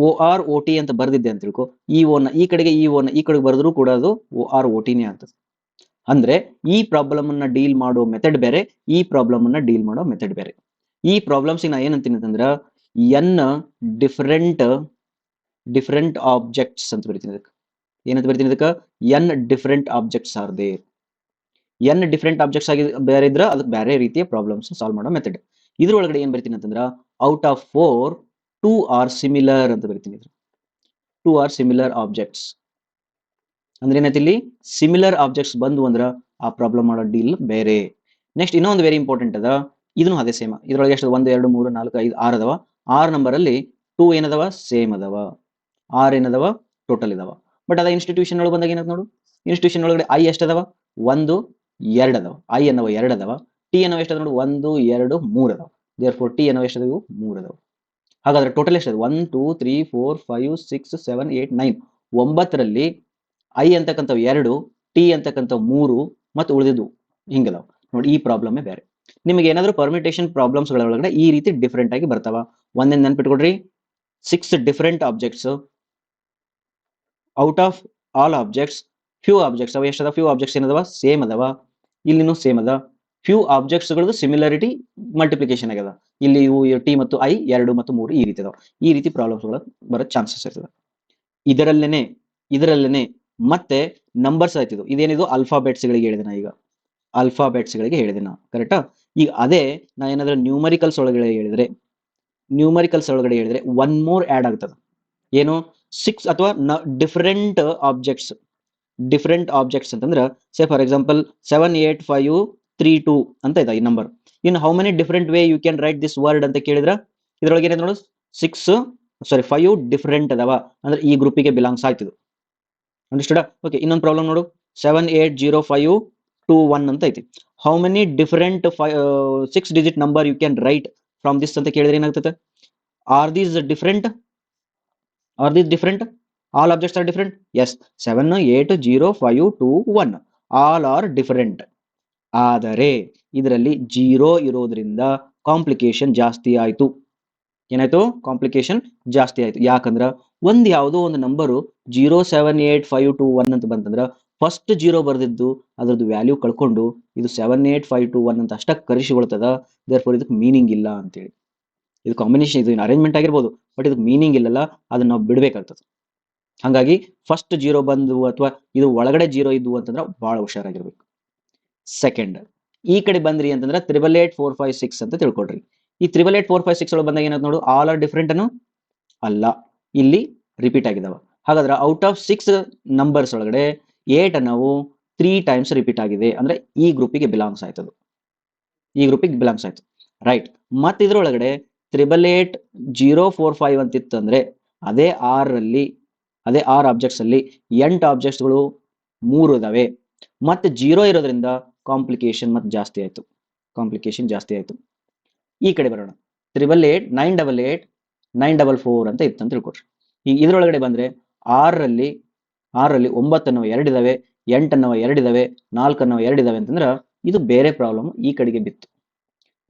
OR-OT ಅಂತ ಬರ್ದಿದ್ದೆ ಅಂತ ತಿಳ್ಕೊ, ಈ ಓನ ಈ ಕಡೆಗೆ ಈ ಓನ ಈ ಕಡೆಗೆ ಬರೆದ್ರು ಕೂಡ ಅದು OR-OTನೇ ಆಗ್ತದೆ. ಅಂದ್ರೆ ಈ ಪ್ರಾಬ್ಲಮ್ ಅನ್ನ ಡೀಲ್ ಮಾಡೋ ಮೆಥಡ್ ಬೇರೆ, ಈ ಪ್ರಾಬ್ಲಮ್ ಅನ್ನ ಡೀಲ್ ಮಾಡೋ ಮೆಥಡ್ ಬೇರೆ. ಈ ಪ್ರಾಬ್ಲಮ್ಸ್ ನಾ ಏನಂತೀನಿ ಅಂತಂದ್ರ n ಡಿಫರೆಂಟ್ ಆಬ್ಜೆಕ್ಟ್ಸ್ ಅಂತ ಬರಿತೀನಿ. ಅದಕ್ಕೆ ಏನಂತ ಬರಿತೀನಿ, ಅದಕ್ಕೆ n different objects are there. n different objects ಆಗಿ ಬೇರೆ ಇದ್ರ ಅದಕ್ಕೆ ಬೇರೆ ರೀತಿಯ ಪ್ರಾಬ್ಲಮ್ಸ್ ಸಾಲ್ವ್ ಮಾಡೋ ಮೆಥಡ್. ಇದ್ರೊಳಗಡೆ ಏನ್ ಬರಿತೀನಿ ಅಂತಂದ್ರ ಔಟ್ ಆಫ್ 4 2 ಆರ್ ಸಿಮಿಲರ್ ಅಂತ ಬರಿತೀನಿ. 2 ಆರ್ ಸಿಮಿಲರ್ ಆಬ್ಜೆಕ್ಟ್ಸ್ ಅಂದ್ರೆ ಏನೈತಿ ಇಲ್ಲಿ ಸಿಮಿಲರ್ ಆಬ್ಜೆಕ್ಟ್ಸ್ ಬಂದು ಅಂದ್ರ ಆ ಪ್ರಾಬ್ಲಮ್ ಮಾಡೋ ಡೀಲ್ ಬೇರೆ. ನೆಕ್ಸ್ಟ್ ಇನ್ನೊಂದು ವೆರಿ ಇಂಪಾರ್ಟೆಂಟ್ ಅದ, ಇದನ್ನು ಅದೇ ಸೇಮ್. ಇದ್ರೊಳಗೆ ಎಷ್ಟು 1 2 3 4 5 6 ಅದಾವ. 6 ನಂಬರ್ ಅಲ್ಲಿ 2 ಏನದವ ಸೇಮ್ ಅದಾವ, 6 ಏನದವ ಟೋಟಲ್ ಇದಾವ. ಬಟ್ ಅದ ಇನ್ಸ್ಟಿಟ್ಯೂಷನ್ ಒಳಗೆ ಬಂದಾಗ ಏನದ ನೋಡು, ಇನ್ಸ್ಟಿಟ್ಯೂಷನ್ ಒಳಗಡೆ ಐ ಎಷ್ಟದವ 1 2 ಅದಾವ, ಐ ಅನ್ನವ 2 ಅದಾವ, ಟಿ ಅನ್ನವ ಎಷ್ಟದ ನೋಡು 1 2 3 ಅದಾವ. ದೇರ್ಫೋರ್ ಟಿ ಅನ್ನವ ಎಷ್ಟದವು 3 ಅದಾವ. ಹಾಗಾದ್ರೆ ಟೋಟಲ್ ಎಷ್ಟದ 1 2 3 4 5 6 7 8 9. 9ರಲ್ಲಿ ಐ ಅಂತಕ್ಕಂಥವು 2, ಟಿ ಅಂತಕ್ಕಂಥವು 3 ಮತ್ತು ಉಳಿದಿದ್ದು ಹಿಂಗದಾವ ನೋಡಿ. ಈ ಪ್ರಾಬ್ಲಮ್ ಬೇರೆ. ನಿಮಗೆ ಏನಾದರೂ ಪರ್ಮಿಟೇಷನ್ ಪ್ರಾಬ್ಲಮ್ಸ್ ಒಳಗಡೆ ಈ ರೀತಿ ಡಿಫ್ರೆಂಟ್ ಆಗಿ ಬರ್ತಾವ. ಒಂದೇ ನೆನ್ಪಿಟ್ಕೊಡ್ರಿ, 6 different objects out of all objects, few objects ಅವ ಎಷ್ಟದ, ಫ್ಯೂ ಆಬ್ಜೆಕ್ಟ್ಸ್ ಏನದವ ಸೇಮ್ ಅದಾವ, ಇಲ್ಲಿನೂ ಸೇಮ್ ಅದ. ಫ್ಯೂ ಆಬ್ಜೆಕ್ಟ್ಸ್ಗಳದ್ದು ಸಿಮಿಲಾರಿಟಿ ಮಲ್ಟಿಪ್ಲಿಕೇಶನ್ ಆಗ್ಯದ. ಇಲ್ಲಿ ಇವು ಟಿ ಮತ್ತು ಐ 2 ಮತ್ತು 3 ಈ ರೀತಿ ಅದಾವ. ಈ ರೀತಿ ಪ್ರಾಬ್ಲಮ್ಸ್ಗಳು ಬರೋ ಚಾನ್ಸಸ್ ಇರ್ತದೆ. ಇದರಲ್ಲೇನೆ ಮತ್ತೆ ನಂಬರ್ಸ್ ಆಯ್ತಿದ್ದು, ಇದೇನಿದು ಅಲ್ಫಾಬೆಟ್ಸ್ಗಳಿಗೆ ಹೇಳಿದೆ ನಾ. ಈಗ ಅಲ್ಫಾಬೆಟ್ಸ್ಗಳಿಗೆ ಹೇಳಿದೆ ನಾ, ಕರೆಕ್ಟಾ? ಈಗ ಅದೇ ನಾ ಏನಾದ್ರೂ ನ್ಯೂಮರಿಕಲ್ಸ್ ಒಳಗಡೆ ಹೇಳಿದ್ರೆ ಒನ್ ಮೋರ್ ಆಡ್ ಆಗ್ತದೆ. ಏನು 6 ಅಥವಾ ಡಿಫರೆಂಟ್ ಆಬ್ಜೆಕ್ಟ್ಸ್ ಅಂತಂದ್ರೆ ಸೇ ಫಾರ್ ಎಕ್ಸಾಂಪಲ್ 7 8 5 3 2 ಅಂತ ಇದೆ ಈ number. In how many different way you can write this word ಅಂತ ಕೇಳಿದ್ರ ಇದ್ರೊಳಗೆ ಏನಿದೆ ನೋಡು 5 ಡಿಫರೆಂಟ್ ಅದಾವ, ಅಂದ್ರೆ ಈ ಗ್ರೂಪಿಗೆ ಬಿಲಾಂಗ್ಸ್ ಆಯ್ತಿದು. ಅಂಡರ್ಸ್ಟುಡ್? ಓಕೆ, ಇನ್ನೊಂದು ಪ್ರಾಬ್ಲಮ್ ನೋಡು 7 8 0 5 2 1 ಅಂತ ಐತಿ. How many different 6 digit number you can write from this ಅಂತ ಕೇಳಿದ್ರೆ ಏನಾಗ್ತದೆ? Are these different? All objects are different? Yes. 7 8 0 5 2 1 all are different. ಆದರೆ ಇದರಲ್ಲಿ 0 ಇರೋದ್ರಿಂದ ಕಾಂಪ್ಲಿಕೇಶನ್ ಜಾಸ್ತಿ ಆಯ್ತು. ಏನಾಯ್ತು? ಕಾಂಪ್ಲಿಕೇಶನ್ ಜಾಸ್ತಿ ಆಯ್ತು. ಯಾಕಂದ್ರ ಯಾವುದೋ ಒಂದು ನಂಬರು 0 7 8 5 2 1 ಅಂತ ಬಂತಂದ್ರ ಫಸ್ಟ್ 0 ಬರ್ದಿದ್ದು ಅದ್ರದ್ದು ವ್ಯಾಲ್ಯೂ ಕಳ್ಕೊಂಡು ಇದು 7 8 5 2 1 ಅಂತ ಅಷ್ಟಕ್ಕೆ ಕರೆಸಿಕೊಳ್ತದ. ದೇರ್ಫೋರ್ ಇದಕ್ಕೆ ಮೀನಿಂಗ್ ಇಲ್ಲ ಅಂತೇಳಿ. ಇದು ಕಾಂಬಿನೇಷನ್, ಇದು ಅರೇಂಜ್ಮೆಂಟ್ ಆಗಿರ್ಬೋದು, ಬಟ್ ಇದಕ್ಕೆ ಮೀನಿಂಗ್ ಇಲ್ಲಲ್ಲ, ಅದನ್ನ ನಾವು ಬಿಡ್ಬೇಕಾಗ್ತದೆ. ಹಾಗಾಗಿ ಫಸ್ಟ್ 0 ಬಂದು ಅಥವಾ ಇದು ಒಳಗಡೆ 0 ಇದ್ವು ಅಂತಂದ್ರೆ ಬಹಳ ಹುಷಾರಾಗಿರ್ಬೇಕು. ಸೆಕೆಂಡ್, ಈ ಕಡೆ ಬಂದ್ರಿ ಅಂತಂದ್ರೆ 888 4 5 6 ಅಂತ ತಿಳ್ಕೊಳ್ರಿ. ಈ 888 4 5 6 ಒಳಗೆ ಬಂದಾಗ ಏನಾಯ್ತು ನೋಡು, ಆಲ್ ಆರ್ ಡಿಫರೆಂಟ್ ಅನ್ನು ಅಲ್ಲ, ಇಲ್ಲಿ ರಿಪೀಟ್ ಆಗಿದಾವ. ಹಾಗಾದ್ರೆ ಔಟ್ ಆಫ್ 6 ನಂಬರ್ಸ್ ಒಳಗಡೆ 8 ನಾವು 3 ಟೈಮ್ಸ್ ರಿಪೀಟ್ ಆಗಿದೆ, ಅಂದ್ರೆ ಈ ಗ್ರೂಪಿಗೆ ಬಿಲಾಂಗ್ಸ್ ಆಯ್ತದು, ರೈಟ್. ಮತ್ತೆ ಇದ್ರೊಳಗಡೆ 888 0 4 5 ಅಂತಿತ್ತು ಅಂದ್ರೆ ಅದೇ 6 ಆಬ್ಜೆಕ್ಟ್ಸ್ ಅಲ್ಲಿ 8 ಆಬ್ಜೆಕ್ಟ್ಸ್ಗಳು 3 ಇದಾವೆ. ಮತ್ತೆ 0 ಇರೋದ್ರಿಂದ ಕಾಂಪ್ಲಿಕೇಶನ್ ಮತ್ತೆ ಜಾಸ್ತಿ ಆಯ್ತು. ಈ ಕಡೆ ಬರೋಣ, 888 988 944 ಅಂತ ಇತ್ತು ಅಂತ ತಿಳ್ಕೊಡ್ರಿ. ಈಗ ಇದ್ರೊಳಗಡೆ ಬಂದ್ರೆ 6ರಲ್ಲಿ 9 ಅನ್ನೋ 2 ಇದಾವೆ, 8 ಅನ್ನೋ 2 ಇದಾವೆ, 4 ಅನ್ನೋ 2 ಇದಾವೆ ಅಂತಂದ್ರ ಇದು ಬೇರೆ ಪ್ರಾಬ್ಲಮ್ ಈ ಕಡೆಗೆ ಬಿತ್ತು.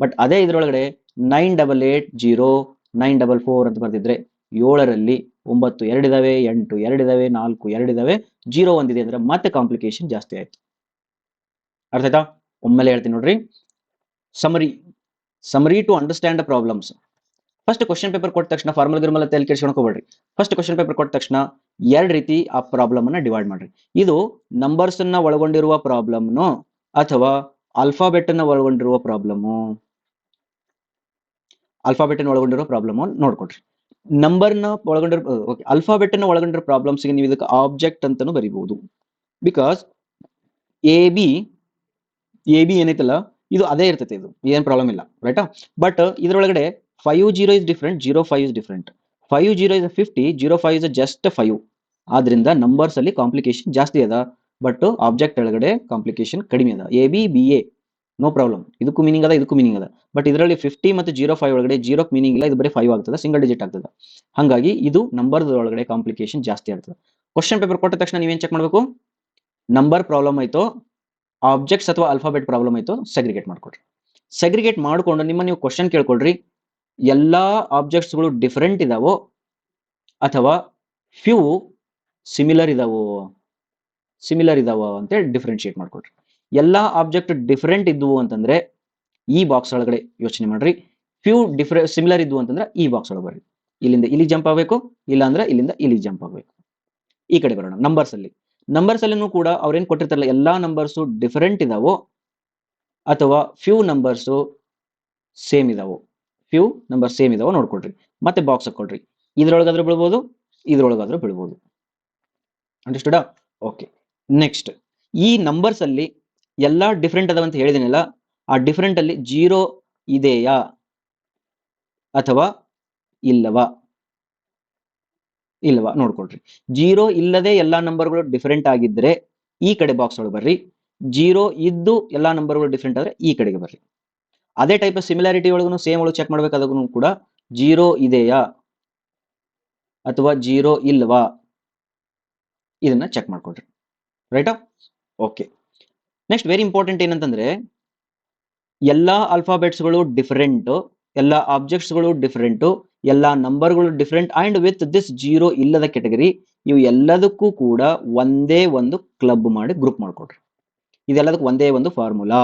ಬಟ್ ಅದೇ ಇದ್ರೊಳಗಡೆ 988 0 944 ಅಂತ ಬರ್ತಿದ್ರೆ 7ರಲ್ಲಿ 9 2 ಇದಾವೆ, 8 2 ಇದಾವೆ, 4 2 ಇದಾವೆ, 0 1 ಇದೆ ಅಂದ್ರೆ ಮತ್ತೆ ಕಾಂಪ್ಲಿಕೇಶನ್ ಜಾಸ್ತಿ ಆಯ್ತು. ಅರ್ಥ ಆಯ್ತಾ? ಒಮ್ಮೆಲೆ ಹೇಳ್ತೀನಿ ನೋಡ್ರಿ. Summary to understand the problems. First question paper ಕೊಟ್ಟ ತಕ್ಷಣ ಫಾರ್ಮಲ್ ಗಿರ್ಮಲ್ ತಲೆ ಕೆಡಿಸ್ಕೊಳಕ್ ಹೋಗ್ಬೇಡ್ರಿ. ಫಸ್ಟ್ ಕ್ವಶನ್ ಪೇಪರ್ ಕೊಟ್ಟ ತಕ್ಷಣ 2 ರೀತಿ ಆ ಪ್ರಾಬ್ಲಮ್ ಅನ್ನ ಡಿವೈಡ್ ಮಾಡ್ರಿ. ಇದು ನಂಬರ್ಸ್ ಅನ್ನ ಒಳಗೊಂಡಿರುವ ಪ್ರಾಬ್ಲಮ್ನೋ ಅಥವಾ ಆಲ್ಫಾಬೆಟ್ ಅನ್ನ ಒಳಗೊಂಡಿರುವ ಪ್ರಾಬ್ಲಮು ನೋಡ್ಕೊಡ್ರಿ. ನಂಬರ್ನ ಒಳಗೊಂಡಿರೋ ಆಲ್ಫಾಬೆಟ್ ಅನ್ನ ಒಳಗೊಂಡಿರೋ ಪ್ರಾಬ್ಲಮ್ಸ್ಗೆ ನೀವು ಇದಕ್ಕೆ ಆಬ್ಜೆಕ್ಟ್ ಅಂತಾನು ಬರೀಬಹುದು. ಬಿಕಾಸ್ ಎ ಬಿ ಏನೈತಲ್ಲ ಇದು ಅದೇ ಇರ್ತೈತೆ, ಇದು ಏನ್ ಪ್ರಾಬ್ಲಮ್ ಇಲ್ಲ, ರೈಟಾ? ಬಟ್ ಇದ್ರೊಳಗಡೆ 5 0 is different, 0 5 is different. 5 0 is 50, 0 5 is just 5. ಆದ್ರಿಂದ ನಂಬರ್ಸ್ ಅಲ್ಲಿ ಕಾಂಪ್ಲಿಕೇಶನ್ ಜಾಸ್ತಿ ಅದ, ಬಟ್ ಆಬ್ಜೆಕ್ಟ್ ಒಳಗಡೆ ಕಾಂಪ್ಲಿಕೇಶನ್ ಕಡಿಮೆ ಅದ. A B B A no problem, ಇದಕ್ಕೂ ಮೀನಿಂಗ್ ಅದ, ಇದಕ್ಕೂ ಮೀನಿಂಗ್ ಅದ. ಬಟ್ ಇದರಲ್ಲಿ 50 ಮತ್ತು 0 5 ಒಳಗಡೆ 0 ಮೀನಿಂಗ್ ಇಲ್ಲ, ಇದು ಬರೀ 5 ಆಗ್ತದೆ, ಸಿಂಗಲ್ ಡಿಜಿಟ್ ಆಗ್ತದೆ. ಹಾಗಾಗಿ ಇದು ನಂಬರ್ ಒಳಗಡೆ ಕಾಂಪ್ಲಿಕೇಶನ್ ಜಾಸ್ತಿ ಆಗ್ತದೆ. ಕ್ವಶನ್ ಪೇಪರ್ ಕೊಟ್ಟ ತಕ್ಷಣ ನೀವೇನ್ ಚೆಕ್ ಮಾಡ್ಬೇಕು? ನಂಬರ್ ಪ್ರಾಬ್ಲಮ್ ಆಯ್ತೋ, ಆಬ್ಜೆಕ್ಟ್ಸ್ ಅಥವಾ ಆಲ್ಫಾಬೆಟ್ ಪ್ರಾಬ್ಲಮ್ ಆಯ್ತೋ ಸೆಗ್ರಿಗೇಟ್ ಮಾಡ್ಕೊಡ್ರಿ. ಸೆಗ್ರಿಗೇಟ್ ಮಾಡ್ಕೊಂಡು ನೀವು ಕ್ವಶನ್ ಕೇಳ್ಕೊಳ್ರಿ, ಎಲ್ಲಾ ಆಬ್ಜೆಕ್ಟ್ಸ್ಗಳು ಡಿಫರೆಂಟ್ ಇದಾವೋ ಅಥವಾ ಫ್ಯೂ ಸಿಮಿಲರ್ ಇದಾವೋ ಅಂತೇಳಿ ಡಿಫ್ರೆನ್ಶಿಯೇಟ್ ಮಾಡ್ಕೊಡ್ರಿ. ಎಲ್ಲಾ ಆಬ್ಜೆಕ್ಟ್ ಡಿಫರೆಂಟ್ ಇದ್ವು ಅಂತಂದ್ರೆ ಈ ಬಾಕ್ಸ್ ಒಳಗಡೆ ಯೋಚನೆ ಮಾಡ್ರಿ. ಫ್ಯೂ ಸಿಮಿಲರ್ ಇದ್ವು ಅಂತಂದ್ರೆ ಈ ಬಾಕ್ಸ್ ಒಳಗೆ ಬರ್ರಿ. ಇಲ್ಲಿಂದ ಇಲ್ಲಿ ಜಂಪ್ ಆಗಬೇಕು, ಇಲ್ಲ ಅಂದ್ರೆ ಇಲ್ಲಿಂದ ಇಲ್ಲಿ ಜಂಪ್ ಆಗಬೇಕು. ಈ ಕಡೆ ಬರೋಣ. ನಂಬರ್ಸ್ ಅಲ್ಲಿನೂ ಕೂಡ ಅವ್ರೇನ್ ಕೊಟ್ಟಿರ್ತಾರಲ್ಲ, ಎಲ್ಲಾ ನಂಬರ್ಸು ಡಿಫರೆಂಟ್ ಇದಾವೋ ಅಥವಾ ಫ್ಯೂ ನಂಬರ್ಸು ಸೇಮ್ ಇದಾವೋ ನೋಡ್ಕೊಳ್ರಿ. ಮತ್ತೆ ಬಾಕ್ಸ್ ಹಾಕೊಳ್ರಿ. ಇದ್ರೊಳಗಾದ್ರೂ ಬಿಡ್ಬೋದು, ಇದ್ರೊಳಗಾದ್ರೂ ಬಿಡ್ಬೋದು. ಅಂಡರ್ಸ್ಟುಡಾ? ಓಕೆ. ನೆಕ್ಸ್ಟ್ ಈ ನಂಬರ್ಸ್ ಅಲ್ಲಿ ಎಲ್ಲಾ ಡಿಫ್ರೆಂಟ್ ಅದಾವಂತ ಹೇಳಿದಿನಲ್ಲ, ಆ ಡಿಫ್ರೆಂಟ್ ಅಲ್ಲಿ 0 ಇದೆಯಾ ಅಥವಾ ಇಲ್ಲವಾ ನೋಡ್ಕೊಳ್ರಿ. 0 ಇಲ್ಲದೆ ಎಲ್ಲಾ ನಂಬರ್ಗಳು ಡಿಫರೆಂಟ್ ಆಗಿದ್ರೆ ಈ ಕಡೆ ಬಾಕ್ಸ್ ಒಳಗೆ ಬರ್ರಿ. 0 ಇದ್ದು ಎಲ್ಲಾ ನಂಬರ್ಗಳು ಡಿಫರೆಂಟ್ ಆದ್ರೆ ಈ ಕಡೆಗೆ ಬರ್ರಿ. ಅದೇ ಟೈಪ್ ಸಿಮಿಲಾರಿಟಿ ಒಳಗೂ ಸೇಮ್ ಒಳಗೆ ಚೆಕ್ ಮಾಡ್ಬೇಕಾದ್ರೂ ಕೂಡ 0 ಇದೆಯಾ ಅಥವಾ 0 ಇಲ್ವಾ ಇದನ್ನ ಚೆಕ್ ಮಾಡ್ಕೊಳ್ರಿ. ರೈಟಾ? ಓಕೆ. ನೆಕ್ಸ್ಟ್ ವೆರಿ ಇಂಪಾರ್ಟೆಂಟ್ ಏನಂತಂದ್ರೆ, ಎಲ್ಲಾ ಅಲ್ಫಾಬೆಟ್ಸ್ಗಳು ಡಿಫರೆಂಟ್, ಎಲ್ಲಾ ಆಬ್ಜೆಕ್ಟ್ಸ್ಗಳು ಡಿಫರೆಂಟ್, ಎಲ್ಲಾ ನಂಬರ್ಗಳು ಡಿಫರೆಂಟ್ ಅಂಡ್ ವಿತ್ ದಿಸ್ 0 ಇಲ್ಲದ ಕೆಟಗರಿ, ಇವು ಎಲ್ಲದಕ್ಕೂ ಕೂಡ ಒಂದೇ ಒಂದು ಕ್ಲಬ್ ಮಾಡಿ ಗ್ರೂಪ್ ಮಾಡ್ಕೊಡ್ರಿ. ಇದೆಲ್ಲದಕ್ಕೂ ಒಂದೇ ಒಂದು ಫಾರ್ಮುಲಾ,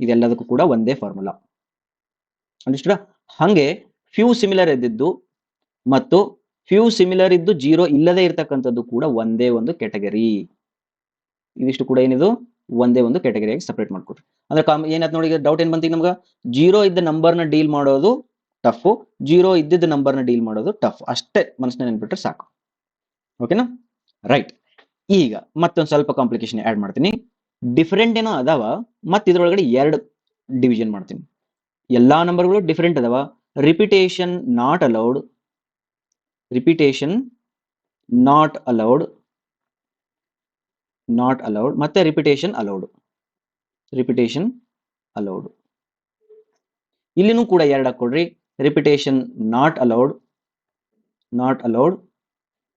ಇದೆಲ್ಲದಕ್ಕೂ ಕೂಡ ಒಂದೇ ಫಾರ್ಮುಲಾ. ಅಂಡರ್ಸ್ಟುಡಾ? ಹಂಗೆ ಫ್ಯೂ ಸಿಮಿಲರ್ ಇದ್ದಿದ್ದು ಮತ್ತು ಫ್ಯೂ ಸಿಮಿಲರ್ ಇದ್ದು 0 ಇಲ್ಲದೆ ಇರತಕ್ಕಂಥದ್ದು ಕೂಡ ಒಂದೇ ಒಂದು ಕೆಟಗರಿ. ಇದಿಷ್ಟು ಕೂಡ ಏನಿದು ಒಂದೇ ಒಂದು ಕೆಟಗರಿಯಾಗಿ ಸಪರೇಟ್ ಮಾಡ್ಕೊಡ್ರಿ. ಅಂದ್ರೆ ಏನಾಯ್ತು ನೋಡಿ, ಡೌಟ್ ಏನ್ ಬಂತೀಗ ನಮ್ಗೆ, 0 ಇದ್ದ ನಂಬರ್ನ ಡೀಲ್ ಮಾಡೋದು ಟಫ್, 0 ಇದ್ದಿದ್ದ ನಂಬರ್ನ ಡೀಲ್ ಮಾಡೋದು ಟಫ್. ಅಷ್ಟೇ ಮನಸ್ಸಿನ ನೆನ್ಬಿಟ್ರೆ ಸಾಕು. ಓಕೆನಾ? ರೈಟ್. ಈಗ ಮತ್ತೊಂದು ಸ್ವಲ್ಪ ಕಾಂಪ್ಲಿಕೇಶನ್ ಆಡ್ ಮಾಡ್ತೀನಿ. ಡಿಫರೆಂಟ್ ಏನೋ ಅದಾವ, ಮತ್ತೆ ಇದ್ರೊಳಗಡೆ 2 ಡಿವಿಷನ್ ಮಾಡ್ತೀನಿ. ಎಲ್ಲಾ ನಂಬರ್ಗಳು ಡಿಫರೆಂಟ್ ಅದಾವ, repetition not allowed, repetition not allowed, not allowed, ಮತ್ತೆ ರಿಪಿಟೇಷನ್ ಅಲೌಡ್, ರಿಪಿಟೇಷನ್ ಅಲೌಡ್. ಇಲ್ಲಿನೂ ಕೂಡ 2 ಹಾಕೊಡ್ರಿ. Repetition not allowed, not allowed,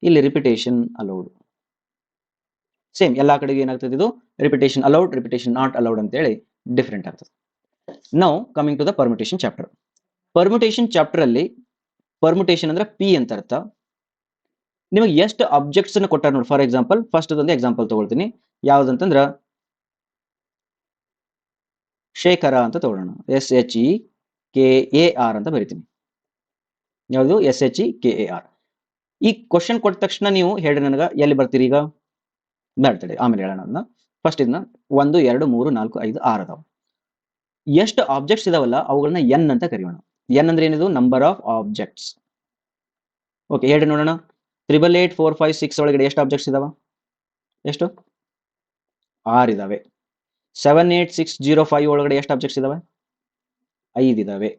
ಇಲ್ಲಿ ರಿಪಿಟೇಷನ್ ಅಲೌಡ್. ಸೇಮ್ ಎಲ್ಲಾ ಕಡೆಗೆ ಏನಾಗ್ತದೆ, ಇದು repetition allowed, repetition not allowed ಅಂತೇಳಿ ಡಿಫರೆಂಟ್ ಆಗ್ತದೆ. Now coming to the permutation chapter. Permutation chapter ಅಲ್ಲಿ ಪರ್ಮುಟೇಷನ್ ಅಂದ್ರೆ ಪಿ ಅಂತ ಅರ್ಥ. ನಿಮಗೆ ಎಷ್ಟು ಅಬ್ಜೆಕ್ಟ್ಸ್ ಅನ್ನು ಕೊಟ್ಟಾರ ನೋಡಿ. ಫಾರ್ ಎಕ್ಸಾಂಪಲ್ ಫಸ್ಟ್ ಒಂದು ಎಕ್ಸಾಂಪಲ್ ತಗೊಳ್ತೀನಿ. ಯಾವ್ದಂತಂದ್ರ ಶೇಖರ ಅಂತ ತಗೊಳ್ಳೋಣ. SHEKAR ಅಂತ ಬರಿತೀನಿ. ಯಾವುದು? SHEKAR. ಈ ಕ್ವಶನ್ ಕೊಟ್ಟ ತಕ್ಷಣ ನೀವು ಹೇಳ್ರಿ ನನಗ ಎಲ್ಲಿ ಬರ್ತೀರಿ ಈಗ? ಬೇಡ್ತಡೆ ಆಮೇಲೆ ಹೇಳೋಣ. ಅದನ್ನ ಫಸ್ಟ್ ಇದನ್ನ 1 2 3 4 5 6 ಅದಾವ. ಎಷ್ಟು ಆಬ್ಜೆಕ್ಟ್ಸ್ ಇದಾವಲ್ಲ ಅವುಗಳನ್ನ ಎನ್ ಅಂತ ಕರೆಯೋಣ. ಎನ್ ಅಂದ್ರೆ ಏನಿದು? Number of objects. ಓಕೆ, ಹೇಳ್ರಿ ನೋಡೋಣ. 888 4 5 6 ಒಳಗಡೆ ಎಷ್ಟು ಆಬ್ಜೆಕ್ಟ್ಸ್ ಇದಾವ? ಎಷ್ಟು? 6 ಇದಾವೆ. 78605 ಒಳಗಡೆ ಎಷ್ಟು ಆಬ್ಜೆಕ್ಟ್ಸ್ ಇದಾವೆ? 5 ಇದಾವೆ.